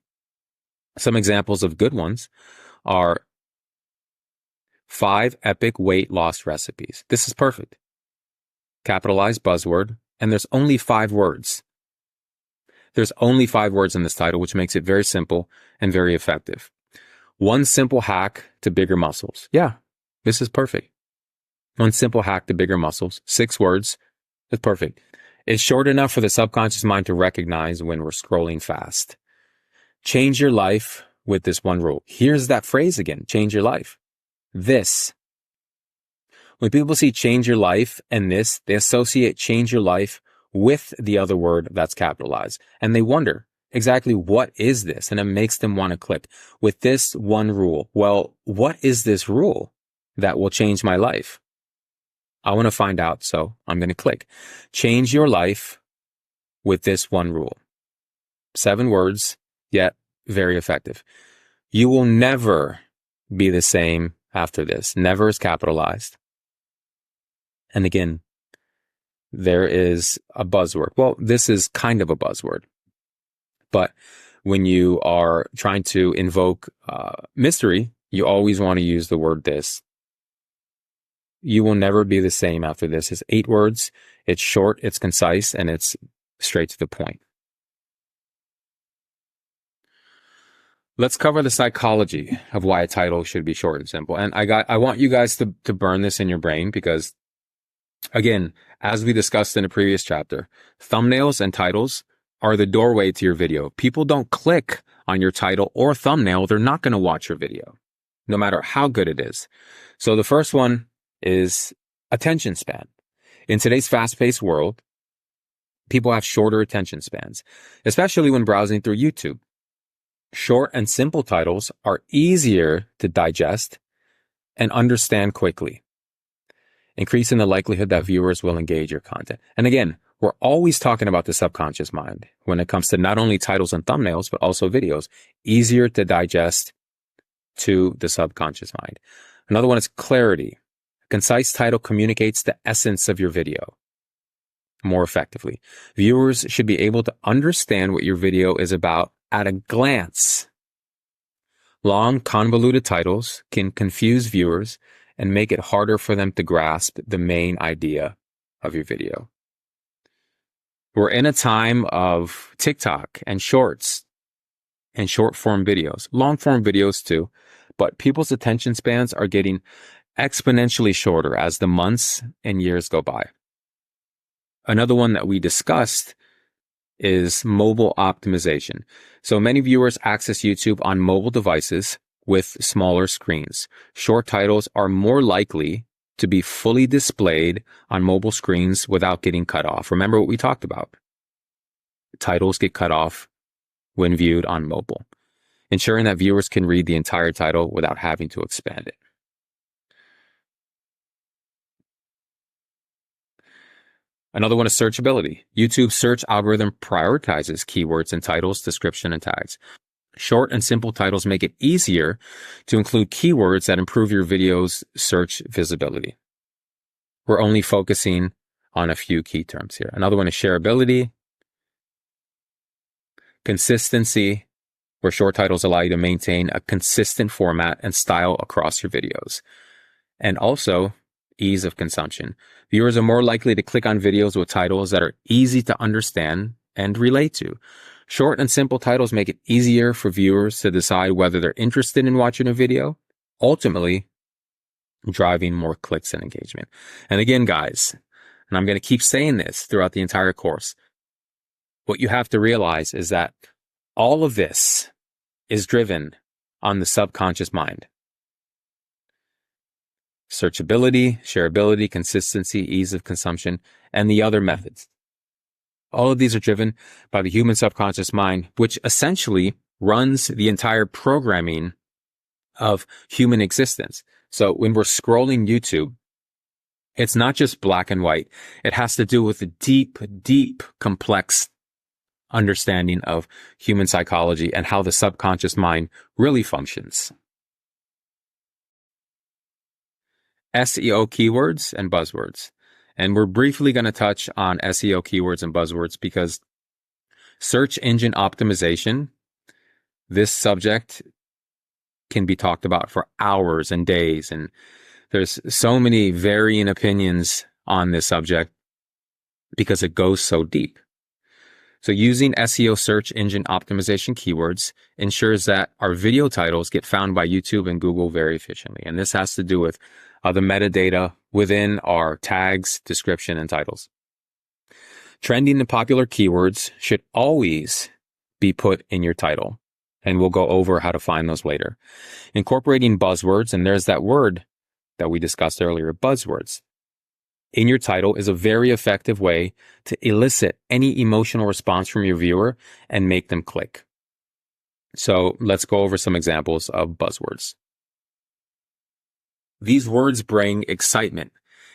Some examples of good ones are 5 epic weight loss recipes. This is perfect. Capitalized buzzword, and there's only 5 words. There's only 5 words in this title, which makes it very simple and very effective. 1 simple hack to bigger muscles. Yeah, this is perfect. 1 simple hack to bigger muscles. 6 words. It's perfect. It's short enough for the subconscious mind to recognize when we're scrolling fast. Change your life with this 1 rule. Here's that phrase again. Change your life. This. When people see change your life and this, they associate change your life with the other word that's capitalized. And they wonder exactly what is this? And it makes them want to click with this 1 rule. Well, what is this rule that will change my life? I want to find out, so I'm going to click. Change your life with this 1 rule. 7 words, yet very effective. You will never be the same after this. Never is capitalized. And again, there is a buzzword. Well, this is kind of a buzzword. But when you are trying to invoke mystery, you always want to use the word this. You will never be the same after this. It's 8 words. It's short, it's concise, and it's straight to the point. Let's cover the psychology of why a title should be short and simple. And I want you guys to burn this in your brain because, again, as we discussed in a previous chapter, thumbnails and titles are the doorway to your video. People don't click on your title or thumbnail. They're not going to watch your video, no matter how good it is. So the first one is attention span. In today's fast-paced world, people have shorter attention spans, especially when browsing through YouTube. Short and simple titles are easier to digest and understand quickly, increasing the likelihood that viewers will engage your content. And again, we're always talking about the subconscious mind when it comes to not only titles and thumbnails, but also videos. Easier to digest to the subconscious mind. Another one is clarity. A concise title communicates the essence of your video more effectively. Viewers should be able to understand what your video is about at a glance. Long, convoluted titles can confuse viewers and make it harder for them to grasp the main idea of your video. We're in a time of TikTok and shorts and short form videos, long form videos too, but people's attention spans are getting exponentially shorter as the months and years go by. Another one that we discussed is mobile optimization. So many viewers access YouTube on mobile devices with smaller screens. Short titles are more likely to be fully displayed on mobile screens without getting cut off. Remember what we talked about. Titles get cut off when viewed on mobile, ensuring that viewers can read the entire title without having to expand it. Another one is searchability. YouTube's search algorithm prioritizes keywords in titles, description, and tags. Short and simple titles make it easier to include keywords that improve your video's search visibility. We're only focusing on a few key terms here. Another one is shareability. Consistency, where short titles allow you to maintain a consistent format and style across your videos. And also ease of consumption. Viewers are more likely to click on videos with titles that are easy to understand and relate to. Short and simple titles make it easier for viewers to decide whether they're interested in watching a video, ultimately driving more clicks and engagement. And again, guys, and I'm going to keep saying this throughout the entire course, what you have to realize is that all of this is driven on the subconscious mind. Searchability, shareability, consistency, ease of consumption, and the other methods. All of these are driven by the human subconscious mind, which essentially runs the entire programming of human existence. So when we're scrolling YouTube, it's not just black and white. It has to do with a deep, deep, complex understanding of human psychology and how the subconscious mind really functions. SEO keywords and buzzwords. And we're briefly going to touch on SEO keywords and buzzwords because search engine optimization, this subject can be talked about for hours and days. And there's so many varying opinions on this subject because it goes so deep. So using SEO search engine optimization keywords ensures that our video titles get found by YouTube and Google very efficiently. And this has to do with the metadata within our tags, description, and titles. Trending and popular keywords should always be put in your title, and we'll go over how to find those later. Incorporating buzzwords, and there's that word that we discussed earlier, buzzwords, in your title is a very effective way to elicit any emotional response from your viewer and make them click. So let's go over some examples of buzzwords. These words bring excitement,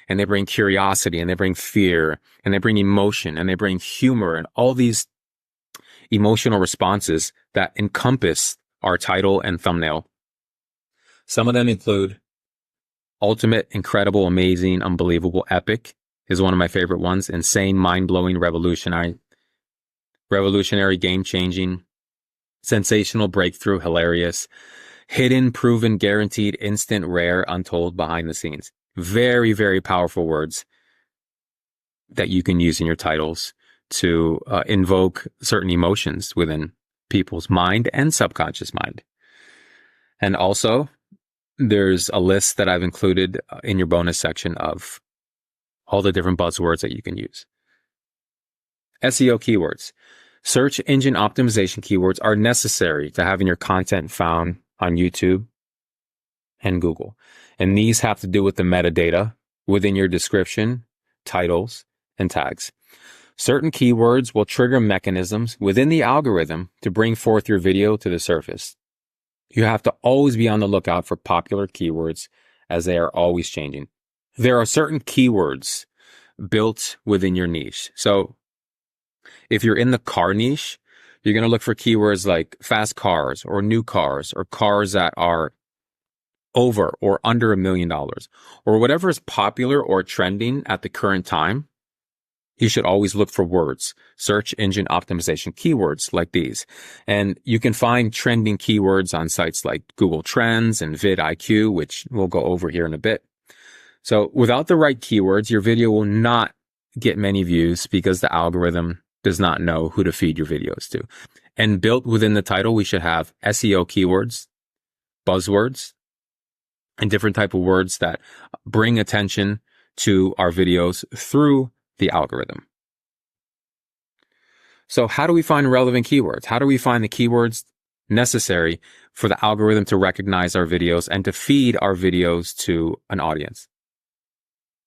and they bring curiosity, and they bring fear, and they bring emotion, and they bring humor, and all these emotional responses that encompass our title and thumbnail. Some of them include ultimate, incredible, amazing, unbelievable, epic is one of my favorite ones. Insane, mind-blowing, revolutionary, game-changing, sensational, breakthrough, hilarious, hidden, proven, guaranteed, instant, rare, untold, behind the scenes. Very, very powerful words that you can use in your titles to invoke certain emotions within people's mind and subconscious mind. And also, there's a list that I've included in your bonus section of all the different buzzwords that you can use. SEO keywords. Search engine optimization keywords are necessary to having your content found on YouTube and Google. And these have to do with the metadata within your description, titles, and tags. Certain keywords will trigger mechanisms within the algorithm to bring forth your video to the surface. You have to always be on the lookout for popular keywords as they are always changing. There are certain keywords built within your niche. So if you're in the car niche, you're going to look for keywords like fast cars or new cars or cars that are over or under $1 million or whatever is popular or trending at the current time. You should always look for words, search engine optimization keywords like these. And you can find trending keywords on sites like Google Trends and vidIQ, which we'll go over here in a bit. So without the right keywords, your video will not get many views because the algorithm does not know who to feed your videos to. And built within the title, we should have SEO keywords, buzzwords, and different type of words that bring attention to our videos through the algorithm. So how do we find relevant keywords? How do we find the keywords necessary for the algorithm to recognize our videos and to feed our videos to an audience?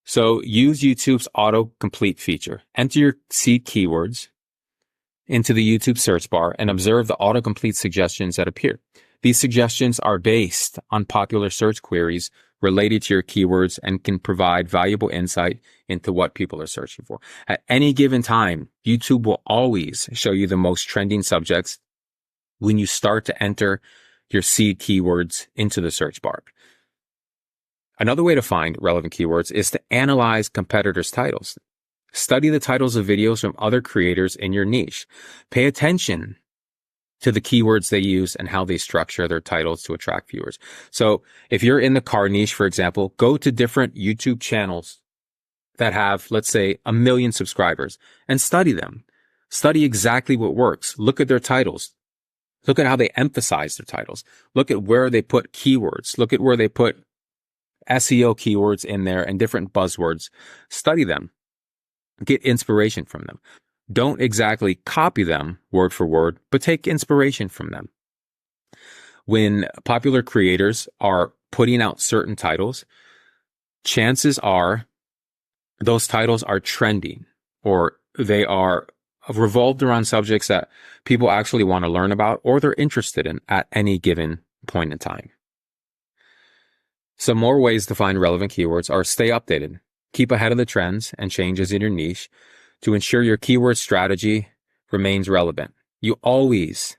So use YouTube's autocomplete feature. Enter your seed keywords into the YouTube search bar and observe the autocomplete suggestions that appear. These suggestions are based on popular search queries related to your keywords and can provide valuable insight into what people are searching for. At any given time, YouTube will always show you the most trending subjects when you start to enter your seed keywords into the search bar. Another way to find relevant keywords is to analyze competitors' titles. Study the titles of videos from other creators in your niche. Pay attention to the keywords they use and how they structure their titles to attract viewers. So if you're in the car niche, for example, go to different YouTube channels that have, let's say, 1 million subscribers and study them. Study exactly what works. Look at their titles. Look at how they emphasize their titles. Look at where they put keywords. Look at where they put SEO keywords in there and different buzzwords. Study them. Get inspiration from them. Don't exactly copy them word for word, but take inspiration from them. When popular creators are putting out certain titles, chances are those titles are trending, or they are revolved around subjects that people actually want to learn about or they're interested in at any given point in time. Some more ways to find relevant keywords are stay updated. Keep ahead of the trends and changes in your niche to ensure your keyword strategy remains relevant. You always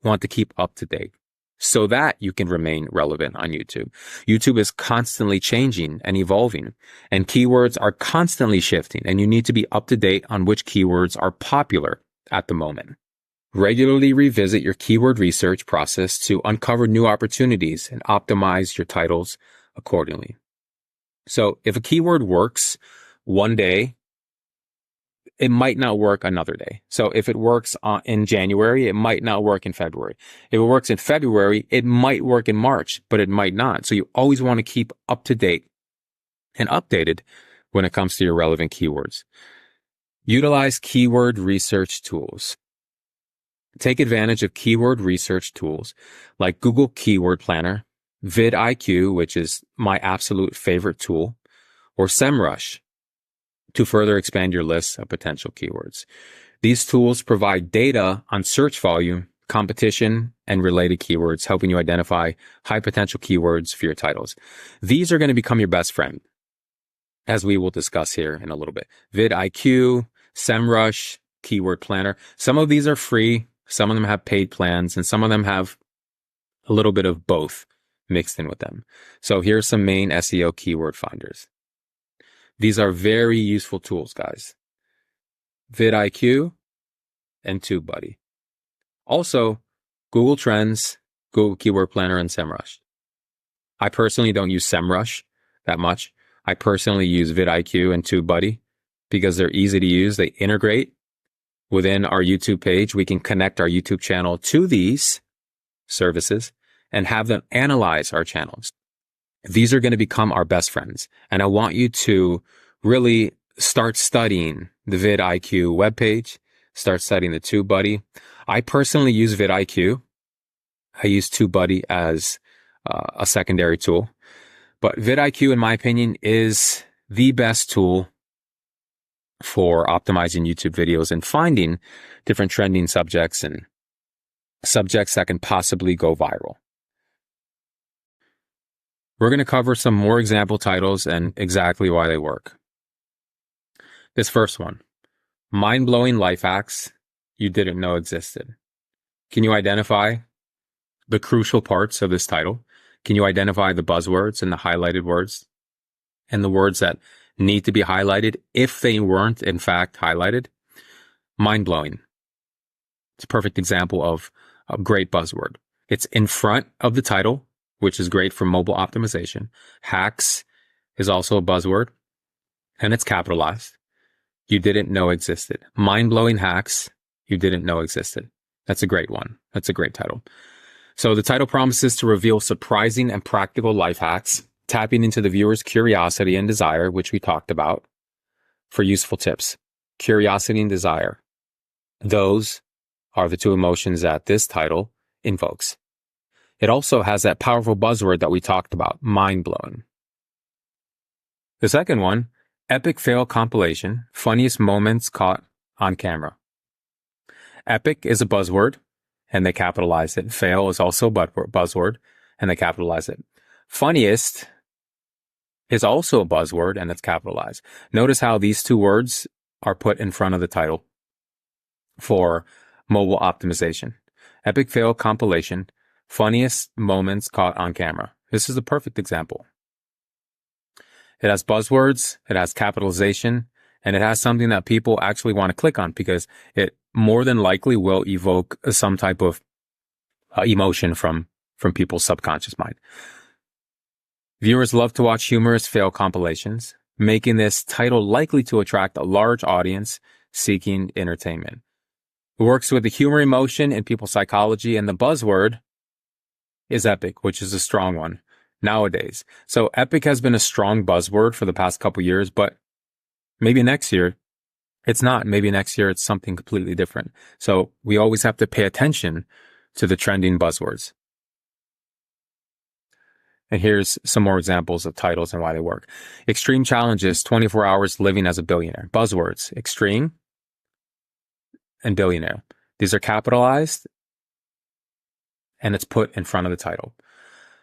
want to keep up to date so that you can remain relevant on YouTube. YouTube is constantly changing and evolving, and keywords are constantly shifting, and you need to be up to date on which keywords are popular at the moment. Regularly revisit your keyword research process to uncover new opportunities and optimize your titles accordingly. So if a keyword works one day, it might not work another day. So if it works in January, it might not work in February. If it works in February, it might work in March, but it might not. So you always want to keep up to date and updated when it comes to your relevant keywords. Utilize keyword research tools. Take advantage of keyword research tools like Google Keyword Planner, vidIQ, which is my absolute favorite tool, or SEMrush, to further expand your list of potential keywords. These tools provide data on search volume, competition, and related keywords, helping you identify high potential keywords for your titles. These are going to become your best friend, as we will discuss here in a little bit. vidIQ, SEMrush, Keyword Planner. Some of these are free, some of them have paid plans, and some of them have a little bit of both mixed in with them. So here's some main SEO keyword finders. These are very useful tools, guys. vidIQ and TubeBuddy. Also, Google Trends, Google Keyword Planner, and SEMrush. I personally don't use SEMrush that much. I personally use vidIQ and TubeBuddy because they're easy to use. They integrate within our YouTube page. We can connect our YouTube channel to these services and have them analyze our channels. These are going to become our best friends. And I want you to really start studying the vidIQ webpage, start studying the TubeBuddy. I personally use vidIQ. I use TubeBuddy as a secondary tool. But vidIQ, in my opinion, is the best tool for optimizing YouTube videos and finding different trending subjects and subjects that can possibly go viral. We're going to cover some more example titles and exactly why they work. This first one, mind-blowing life hacks you didn't know existed. Can you identify the crucial parts of this title? Can you identify the buzzwords and the highlighted words and the words that need to be highlighted if they weren't in fact highlighted? Mind-blowing. It's a perfect example of a great buzzword. It's in front of the title, which is great for mobile optimization. Hacks is also a buzzword, and it's capitalized. You didn't know existed. Mind-blowing hacks you didn't know existed. That's a great one. That's a great title. So the title promises to reveal surprising and practical life hacks, tapping into the viewer's curiosity and desire, which we talked about, for useful tips. Curiosity and desire. Those are the two emotions that this title invokes. It also has that powerful buzzword that we talked about, mind-blowing. The second one, epic fail compilation, funniest moments caught on camera. Epic is a buzzword, and they capitalize it. Fail is also a buzzword, and they capitalize it. Funniest is also a buzzword, and it's capitalized. Notice how these two words are put in front of the title for mobile optimization. Epic fail compilation, funniest moments caught on camera. This is a perfect example. It has buzzwords, it has capitalization, and it has something that people actually want to click on because it more than likely will evoke some type of emotion from people's subconscious mind. Viewers love to watch humorous fail compilations, making this title likely to attract a large audience seeking entertainment. It works with the humor emotion in people's psychology, and the buzzword is epic, which is a strong one nowadays. So epic has been a strong buzzword for the past couple years, but maybe next year it's not. Maybe next year it's something completely different. So we always have to pay attention to the trending buzzwords. And here's some more examples of titles and why they work. Extreme challenges, 24 hours living as a billionaire. Buzzwords, extreme and billionaire. These are capitalized and it's put in front of the title.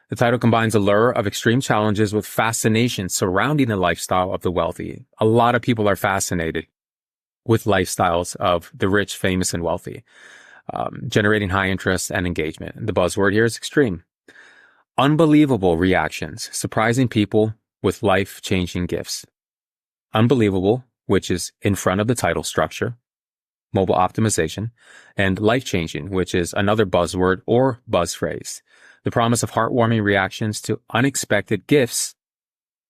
The title combines allure of extreme challenges with fascination surrounding the lifestyle of the wealthy. A lot of people are fascinated with lifestyles of the rich, famous, and wealthy, generating high interest and engagement. The buzzword here is extreme. Unbelievable reactions, surprising people with life-changing gifts. Unbelievable, which is in front of the title structure, mobile optimization, and life-changing, which is another buzzword or buzz phrase. The promise of heartwarming reactions to unexpected gifts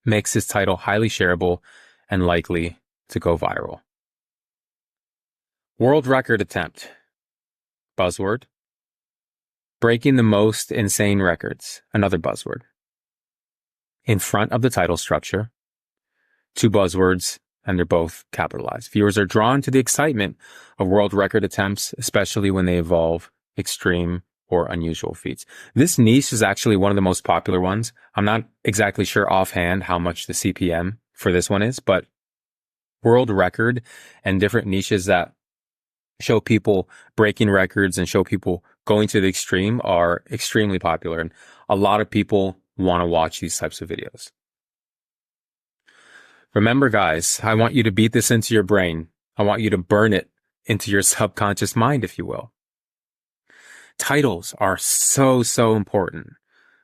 makes this title highly shareable and likely to go viral. World record attempt. Buzzword. Breaking the most insane records. Another buzzword. In front of the title structure. Two buzzwords, and they're both capitalized. Viewers are drawn to the excitement of world record attempts, especially when they involve extreme or unusual feats. This niche is actually one of the most popular ones. I'm not exactly sure offhand how much the CPM for this one is, but world record and different niches that show people breaking records and show people going to the extreme are extremely popular. And a lot of people want to watch these types of videos. Remember, guys, I want you to beat this into your brain. I want you to burn it into your subconscious mind, if you will. Titles are so important.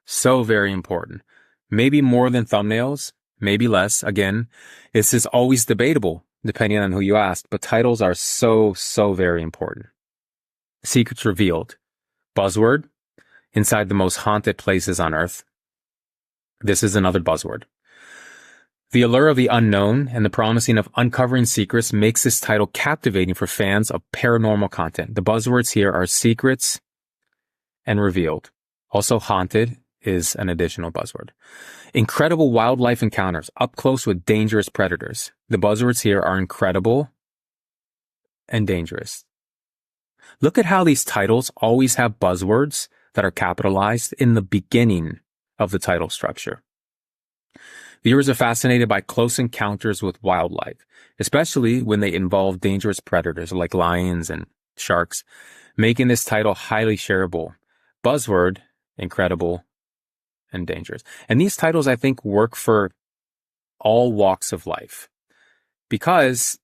So very important. Maybe more than thumbnails, maybe less. Again, this is always debatable depending on who you ask, but titles are so very important. Secrets revealed. Buzzword. Inside the most haunted places on earth. This is another buzzword. The allure of the unknown and the promising of uncovering secrets makes this title captivating for fans of paranormal content. The buzzwords here are secrets and revealed. Also, haunted is an additional buzzword. Incredible wildlife encounters up close with dangerous predators. The buzzwords here are incredible and dangerous. Look at how these titles always have buzzwords that are capitalized in the beginning of the title structure. Viewers are fascinated by close encounters with wildlife, especially when they involve dangerous predators like lions and sharks, making this title highly shareable. Buzzword, incredible and dangerous. And these titles, I think, work for all walks of life because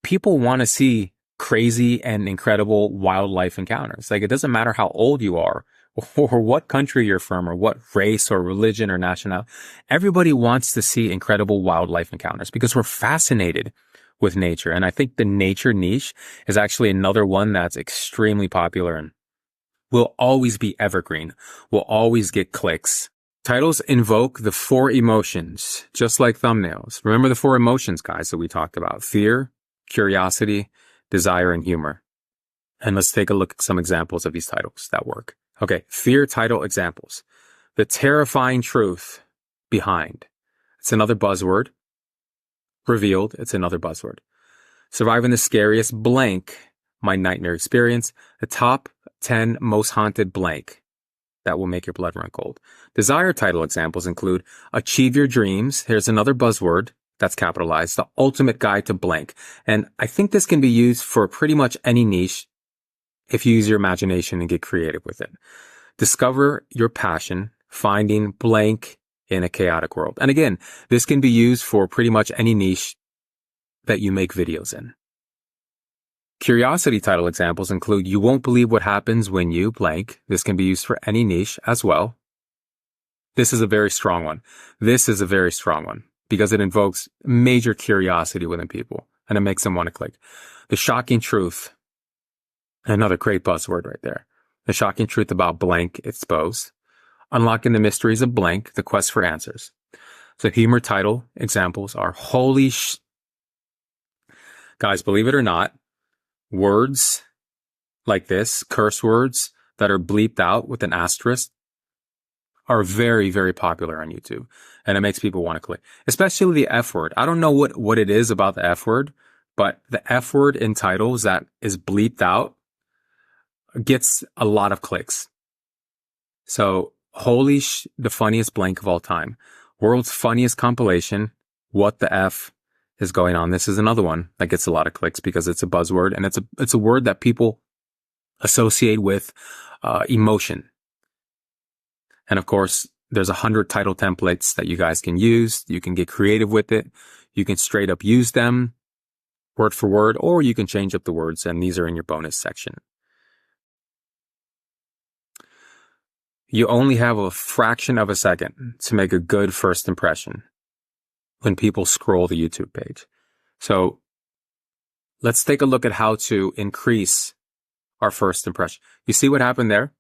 people want to see crazy and incredible wildlife encounters. Like, it doesn't matter how old you are or what country you're from or what race or religion or nationality. Everybody wants to see incredible wildlife encounters because we're fascinated with nature. And I think the nature niche is actually another one that's extremely popular and will always be evergreen, will always get clicks. Titles invoke the four emotions, just like thumbnails. Remember the four emotions, guys, that we talked about: fear, curiosity, desire, and humor. And let's take a look at some examples of these titles that work. Okay, fear title examples. The terrifying truth behind. It's another buzzword. Revealed. It's another buzzword. Surviving the scariest blank. My nightmare experience. The top 10 most haunted blank. That will make your blood run cold. Desire title examples include achieve your dreams. Here's another buzzword that's capitalized. The ultimate guide to blank. And I think this can be used for pretty much any niche if you use your imagination and get creative with it. Discover your passion, finding blank in a chaotic world. And again, this can be used for pretty much any niche that you make videos in. Curiosity title examples include you won't believe what happens when you blank. This can be used for any niche as well. This is a very strong one. This is a very strong one. because it invokes major curiosity within people and it makes them want to click. The shocking truth, another great buzzword right there. The shocking truth about blank exposed. Unlocking the mysteries of blank, the quest for answers. So humor title examples are guys, believe it or not, words like this, curse words that are bleeped out with an asterisk, are very, very popular on YouTube. And it makes people want to click, especially the F word. I don't know what it is about the F word, but the F word in titles that is bleeped out gets a lot of clicks. So the funniest blank of all time. World's funniest compilation. What the F is going on? This is another one that gets a lot of clicks because it's a buzzword and it's a word that people associate with emotion. And of course, there's 100 title templates that you guys can use. You can get creative with it. You can straight up use them word for word, or you can change up the words, and these are in your bonus section. You only have a fraction of a second to make a good first impression when people scroll the YouTube page. So let's take a look at how to increase our first impression. You see what happened there?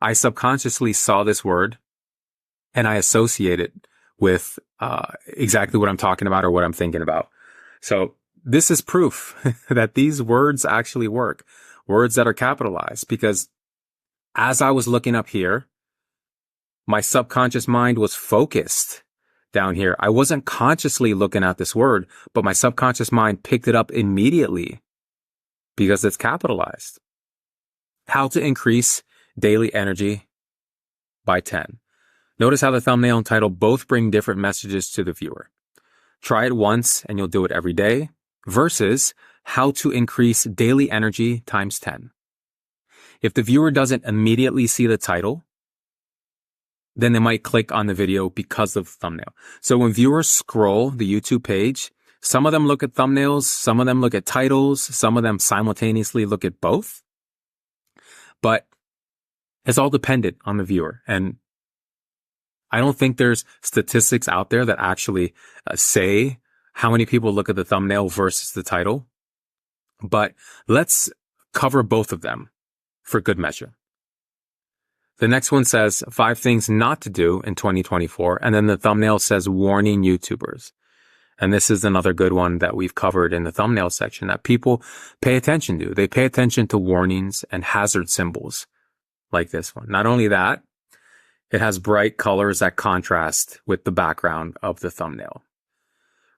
I subconsciously saw this word and I associate it with exactly what I'm talking about or what I'm thinking about. So this is proof that these words actually work. Words that are capitalized, because as I was looking up here, my subconscious mind was focused down here. I wasn't consciously looking at this word, but my subconscious mind picked it up immediately because it's capitalized. How to increase daily energy by 10. Notice how the thumbnail and title both bring different messages to the viewer. Try it once and you'll do it every day, versus how to increase daily energy times 10. If the viewer doesn't immediately see the title, then they might click on the video because of the thumbnail. So when viewers scroll the YouTube page, some of them look at thumbnails, some of them look at titles, some of them simultaneously look at both. But it's all dependent on the viewer. And I don't think there's statistics out there that actually say how many people look at the thumbnail versus the title. But let's cover both of them for good measure. The next one says 5 things not to do in 2024. And then the thumbnail says warning YouTubers. And this is another good one that we've covered in the thumbnail section that people pay attention to. They pay attention to warnings and hazard symbols like this one. Not only that, it has bright colors that contrast with the background of the thumbnail.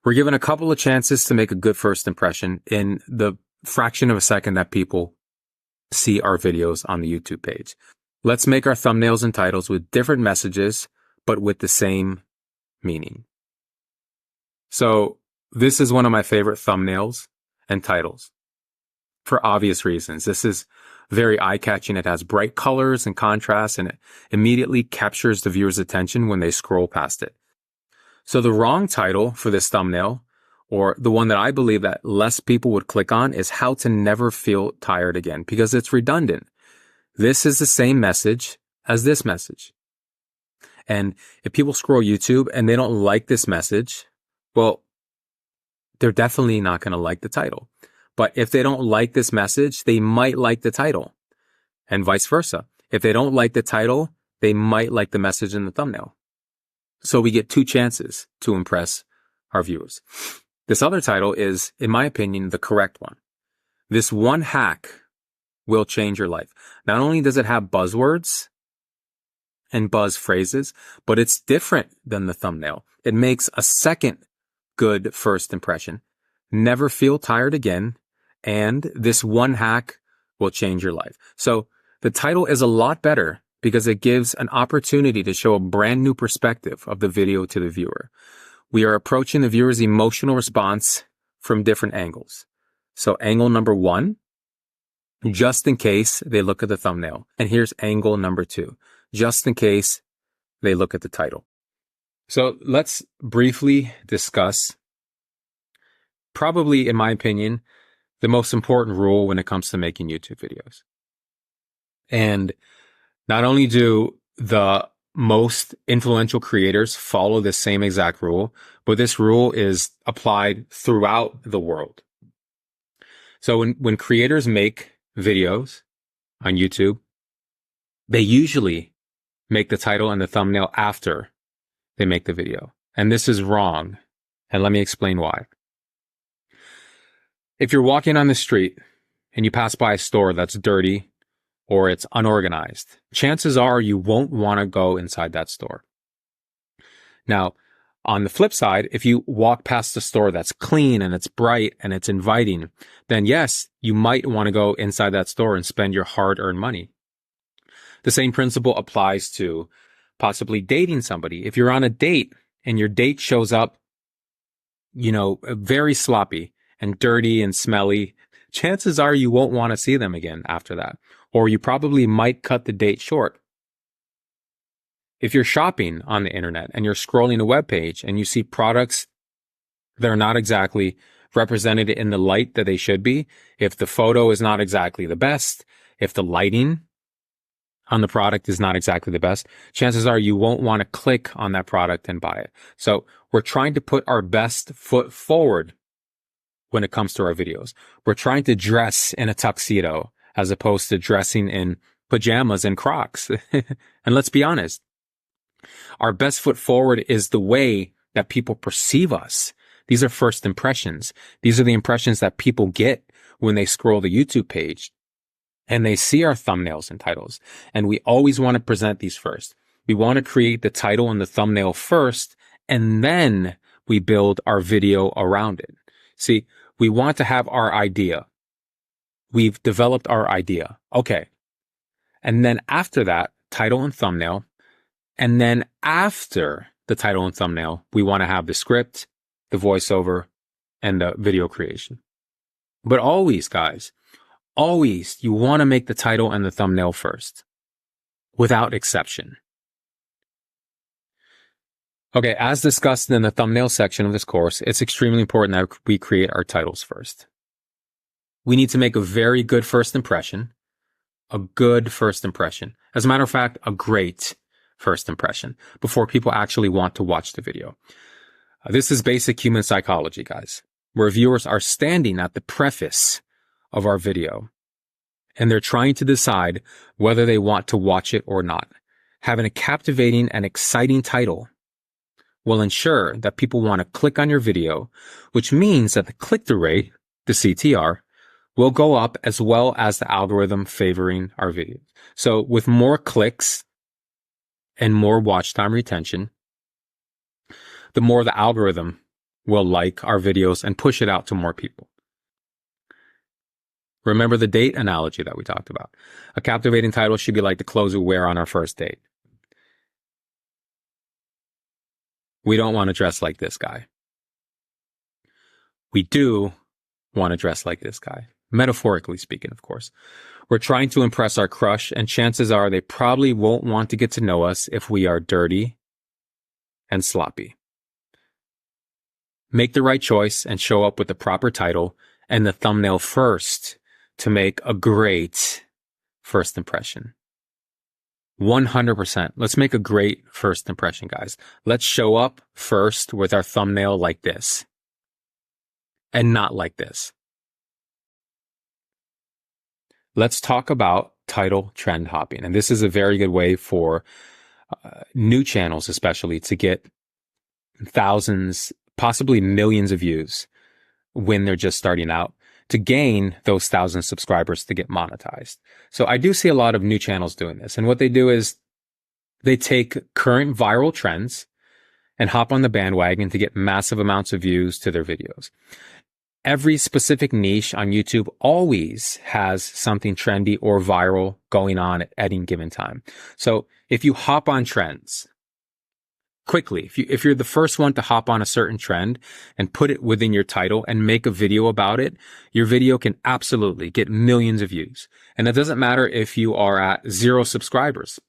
We're given a couple of chances to make a good first impression in the fraction of a second that people see our videos on the YouTube page. Let's make our thumbnails and titles with different messages, but with the same meaning. So this is one of my favorite thumbnails and titles for obvious reasons. This is very eye-catching. It has bright colors and contrast, and it immediately captures the viewer's attention when they scroll past it. So the wrong title for this thumbnail, or the one that I believe that less people would click on, is how to never feel tired again, because it's redundant. This is the same message as this message. And if people scroll YouTube and they don't like this message, well, they're definitely not going to like the title. But if they don't like this message, they might like the title, and vice versa. If they don't like the title, they might like the message in the thumbnail. So we get 2 chances to impress our viewers. This other title is, in my opinion, the correct one. This one hack will change your life. Not only does it have buzzwords and buzz phrases, but it's different than the thumbnail. It makes a second good first impression. Never feel tired again. And this one hack will change your life. So the title is a lot better because it gives an opportunity to show a brand new perspective of the video to the viewer. We are approaching the viewer's emotional response from different angles. So angle number 1, just in case they look at the thumbnail. And here's angle number 2, just in case they look at the title. So let's briefly discuss, probably in my opinion, the most important rule when it comes to making YouTube videos. And not only do the most influential creators follow the same exact rule, but this rule is applied throughout the world. So when creators make videos on YouTube, they usually make the title and the thumbnail after they make the video. And this is wrong. And let me explain why. If you're walking on the street and you pass by a store that's dirty or it's unorganized, chances are you won't want to go inside that store. Now, on the flip side, if you walk past a store that's clean and it's bright and it's inviting, then yes, you might want to go inside that store and spend your hard-earned money. The same principle applies to possibly dating somebody. If you're on a date and your date shows up, very sloppy and dirty and smelly, chances are you won't want to see them again after that. Or you probably might cut the date short. If you're shopping on the internet and you're scrolling a web page and you see products that are not exactly represented in the light that they should be, if the photo is not exactly the best, if the lighting on the product is not exactly the best, chances are you won't want to click on that product and buy it. So we're trying to put our best foot forward when it comes to our videos. We're trying to dress in a tuxedo as opposed to dressing in pajamas and Crocs. And let's be honest, our best foot forward is the way that people perceive us. These are first impressions. These are the impressions that people get when they scroll the YouTube page and they see our thumbnails and titles. And we always want to present these first. We want to create the title and the thumbnail first, and then we build our video around it. See, we want to have our idea. We've developed our idea. Okay. And then after that, title and thumbnail. And then after the title and thumbnail, we want to have the script, the voiceover, and the video creation. But always, guys, always you want to make the title and the thumbnail first, without exception. Okay, as discussed in the thumbnail section of this course, it's extremely important that we create our titles first. We need to make a very good first impression, a good first impression. As a matter of fact, a great first impression before people actually want to watch the video. This is basic human psychology, guys, where viewers are standing at the preface of our video and they're trying to decide whether they want to watch it or not. Having a captivating and exciting title will ensure that people want to click on your video, which means that the click-through rate, the CTR, will go up as well as the algorithm favoring our videos. So with more clicks and more watch time retention, the more the algorithm will like our videos and push it out to more people. Remember the date analogy that we talked about. A captivating title should be like the clothes we wear on our first date. We don't want to dress like this guy. We do want to dress like this guy. Metaphorically speaking, of course. We're trying to impress our crush, and chances are they probably won't want to get to know us if we are dirty and sloppy. Make the right choice and show up with the proper title and the thumbnail first to make a great first impression. 100%. Let's make a great first impression, guys. Let's show up first with our thumbnail like this and not like this. Let's talk about title trend hopping. And this is a very good way for new channels, especially, to get thousands, possibly millions of views when they're just starting out, to gain those 1,000 subscribers to get monetized. So I do see a lot of new channels doing this. And what they do is they take current viral trends and hop on the bandwagon to get massive amounts of views to their videos. Every specific niche on YouTube always has something trendy or viral going on at any given time. So if you hop on trends quickly, if you're the first one to hop on a certain trend and put it within your title and make a video about it, your video can absolutely get millions of views. And it doesn't matter if you are at 0 subscribers.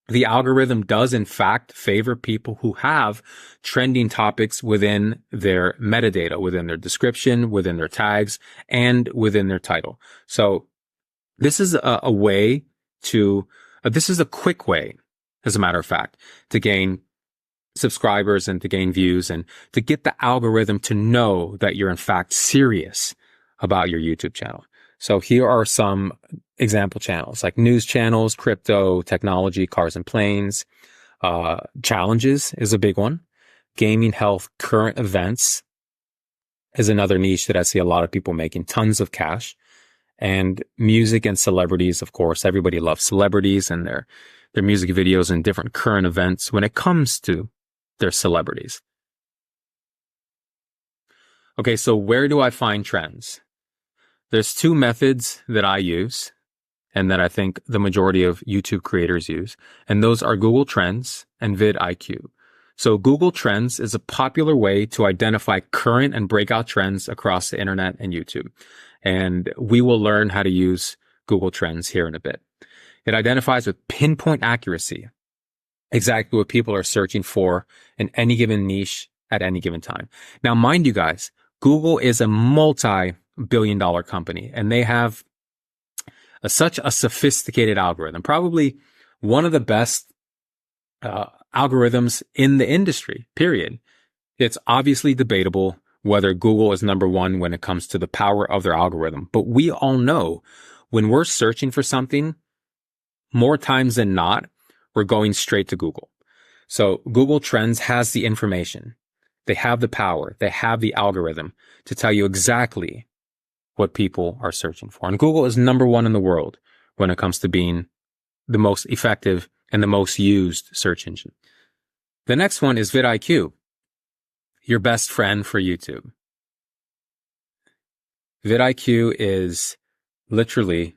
The algorithm does in fact favor people who have trending topics within their metadata, within their description, within their tags, and within their title. So this is a quick way as a matter of fact, to gain subscribers and to gain views and to get the algorithm to know that you're in fact serious about your YouTube channel. So here are some example channels like news channels, crypto, technology, cars and planes, challenges is a big one. Gaming, health, current events is another niche that I see a lot of people making tons of cash. And music and celebrities, of course, everybody loves celebrities and their music videos and different current events when it comes to their celebrities. Okay, so where do I find trends? There's two methods that I use and that I think the majority of YouTube creators use, and those are Google Trends and vidIQ. So Google Trends is a popular way to identify current and breakout trends across the internet and YouTube. And we will learn how to use Google Trends here in a bit. It identifies with pinpoint accuracy exactly what people are searching for in any given niche at any given time. Now, mind you guys, Google is a multi-billion-dollar company, and they have such a sophisticated algorithm, probably one of the best algorithms in the industry, period. It's obviously debatable whether Google is number one when it comes to the power of their algorithm. But we all know when we're searching for something, more times than not, we're going straight to Google. So Google Trends has the information. They have the power. They have the algorithm to tell you exactly what people are searching for. And Google is number one in the world when it comes to being the most effective and the most used search engine. The next one is vidIQ, your best friend for YouTube. vidIQ is literally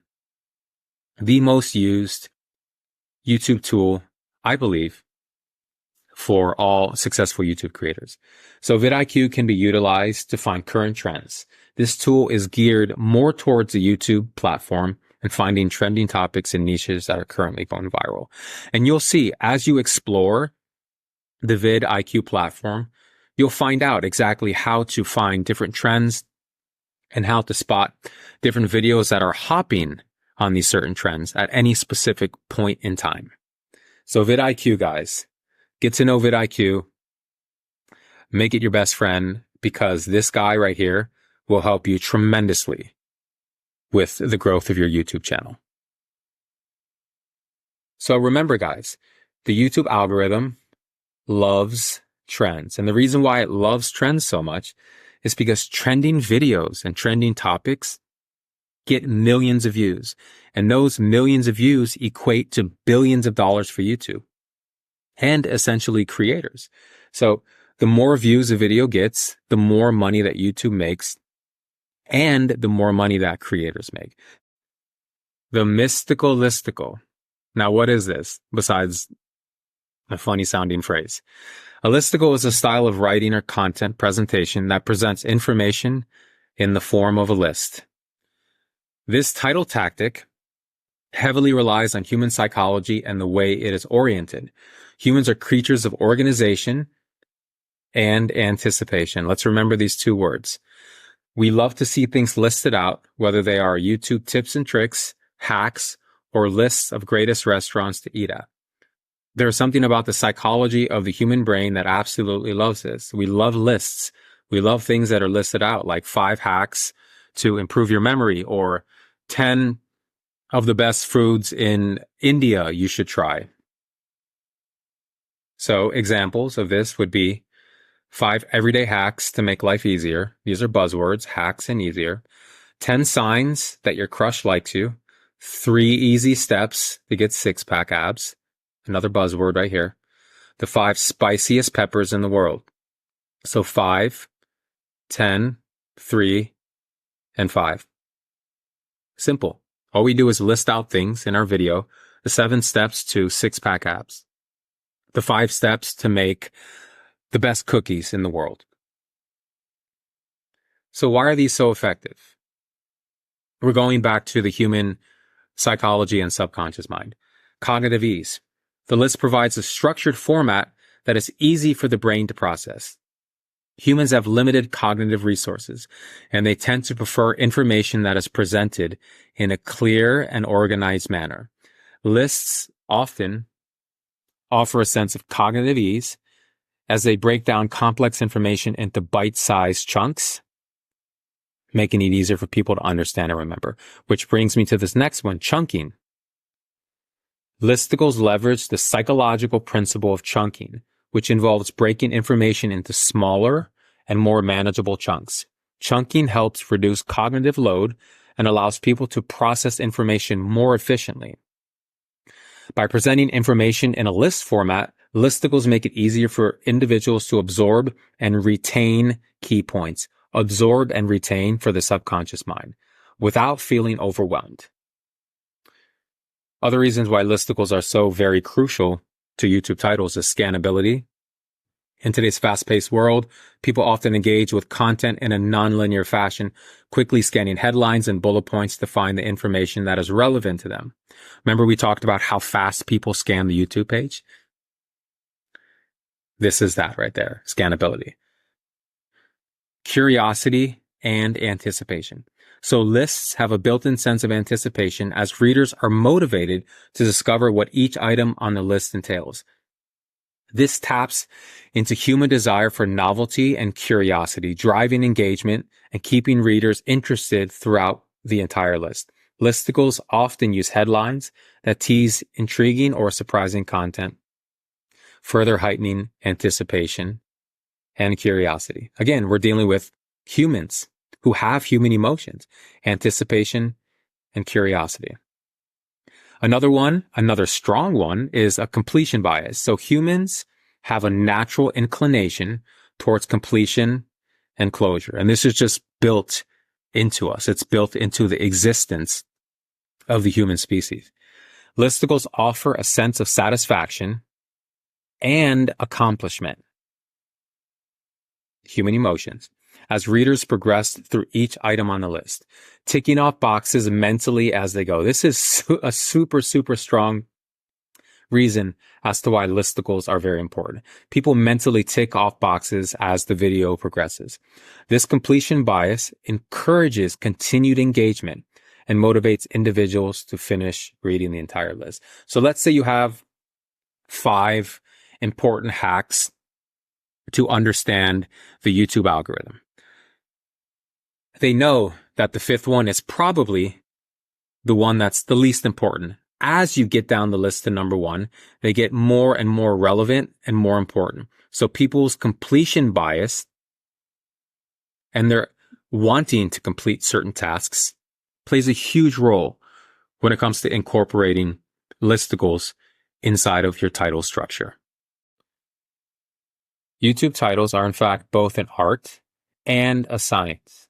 the most used YouTube tool, I believe, for all successful YouTube creators. So vidIQ can be utilized to find current trends. This tool is geared more towards the YouTube platform and finding trending topics and niches that are currently going viral. And you'll see as you explore the vidIQ platform, you'll find out exactly how to find different trends and how to spot different videos that are hopping on these certain trends at any specific point in time. So vidIQ, guys, get to know vidIQ, make it your best friend, because this guy right here will help you tremendously with the growth of your YouTube channel. So remember, guys, the YouTube algorithm loves trends. And the reason why it loves trends so much is because trending videos and trending topics get millions of views. And those millions of views equate to billions of dollars for YouTube and essentially creators. So the more views a video gets, the more money that YouTube makes and the more money that creators make. The mystical listicle. Now, what is this besides a funny sounding phrase? A listicle is a style of writing or content presentation that presents information in the form of a list. This title tactic heavily relies on human psychology and the way it is oriented. Humans are creatures of organization and anticipation. Let's remember these two words. We love to see things listed out, whether they are YouTube tips and tricks, hacks, or lists of greatest restaurants to eat at. There's something about the psychology of the human brain that absolutely loves this. We love lists. We love things that are listed out, like 5 hacks to improve your memory or 10 of the best foods in India you should try. So examples of this would be 5 everyday hacks to make life easier. These are buzzwords, hacks and easier. 10 signs that your crush likes you. 3 easy steps to get 6-pack abs. Another buzzword right here. The 5 spiciest peppers in the world. So 5, 10, 3, and 5. Simple. All we do is list out things in our video. The 7 steps to 6-pack abs. The 5 steps to make the best cookies in the world. So why are these so effective? We're going back to the human psychology and subconscious mind. Cognitive ease. The list provides a structured format that is easy for the brain to process. Humans have limited cognitive resources, and they tend to prefer information that is presented in a clear and organized manner. Lists often offer a sense of cognitive ease as they break down complex information into bite-sized chunks, making it easier for people to understand and remember. Which brings me to this next one, chunking. Listicles leverage the psychological principle of chunking, which involves breaking information into smaller and more manageable chunks. Chunking helps reduce cognitive load and allows people to process information more efficiently. By presenting information in a list format, listicles make it easier for individuals to absorb and retain key points, absorb and retain for the subconscious mind, without feeling overwhelmed. Other reasons why listicles are so very crucial to YouTube titles is scannability. In today's fast-paced world, people often engage with content in a nonlinear fashion, quickly scanning headlines and bullet points to find the information that is relevant to them. Remember we talked about how fast people scan the YouTube page? This is that right there, scannability. Curiosity and anticipation. So lists have a built-in sense of anticipation as readers are motivated to discover what each item on the list entails. This taps into human desire for novelty and curiosity, driving engagement and keeping readers interested throughout the entire list. Listicles often use headlines that tease intriguing or surprising content, further heightening anticipation and curiosity. Again, we're dealing with humans who have human emotions, anticipation and curiosity. Another strong one is a completion bias. So humans have a natural inclination towards completion and closure. And this is just built into us. It's built into the existence of the human species. Listicles offer a sense of satisfaction and accomplishment, human emotions, as readers progress through each item on the list, ticking off boxes mentally as they go. This is a super, super strong reason as to why listicles are very important. People mentally tick off boxes as the video progresses. This completion bias encourages continued engagement and motivates individuals to finish reading the entire list. So let's say you have 5 important hacks to understand the YouTube algorithm. They know that the 5th one is probably the one that's the least important. As you get down the list to number 1, they get more and more relevant and more important. So people's completion bias and their wanting to complete certain tasks plays a huge role when it comes to incorporating listicles inside of your title structure. YouTube titles are in fact both an art and a science.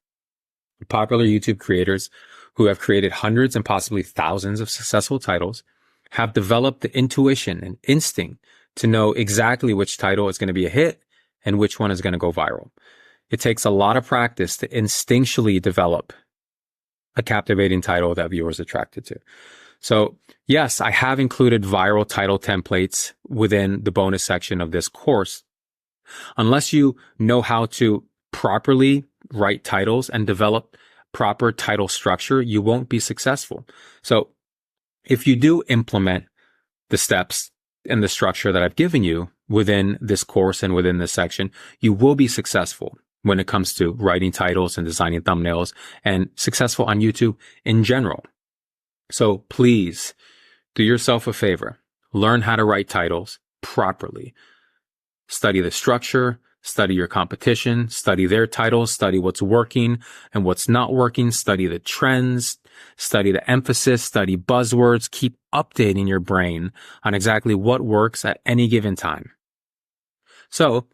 Popular YouTube creators who have created hundreds and possibly thousands of successful titles have developed the intuition and instinct to know exactly which title is going to be a hit and which one is going to go viral. It takes a lot of practice to instinctually develop a captivating title that viewers are attracted to. So yes, I have included viral title templates within the bonus section of this course. Unless you know how to properly write titles and develop proper title structure, you won't be successful. So if you do implement the steps and the structure that I've given you within this course and within this section, you will be successful when it comes to writing titles and designing thumbnails and successful on YouTube in general. So please do yourself a favor. Learn how to write titles properly. Study the structure, study your competition, study their titles, study what's working and what's not working, study the trends, study the emphasis, study buzzwords, keep updating your brain on exactly what works at any given time. So,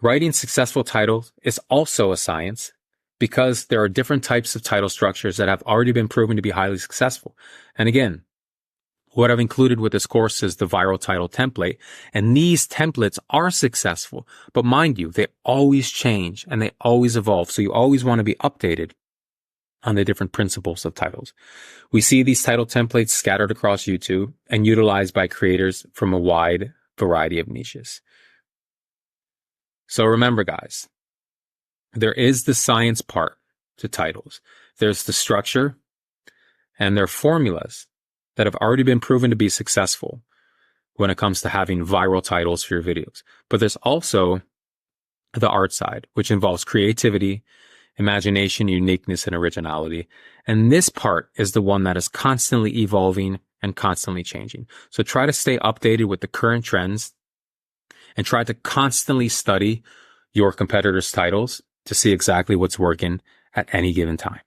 writing successful titles is also a science because there are different types of title structures that have already been proven to be highly successful. And again, what I've included with this course is the viral title template, and these templates are successful. But mind you, they always change and they always evolve. So you always want to be updated on the different principles of titles. We see these title templates scattered across YouTube and utilized by creators from a wide variety of niches. So remember, guys, there is the science part to titles. There's the structure and there are formulas that have already been proven to be successful when it comes to having viral titles for your videos. But there's also the art side, which involves creativity, imagination, uniqueness, and originality. And this part is the one that is constantly evolving and constantly changing. So try to stay updated with the current trends and try to constantly study your competitors' titles to see exactly what's working at any given time.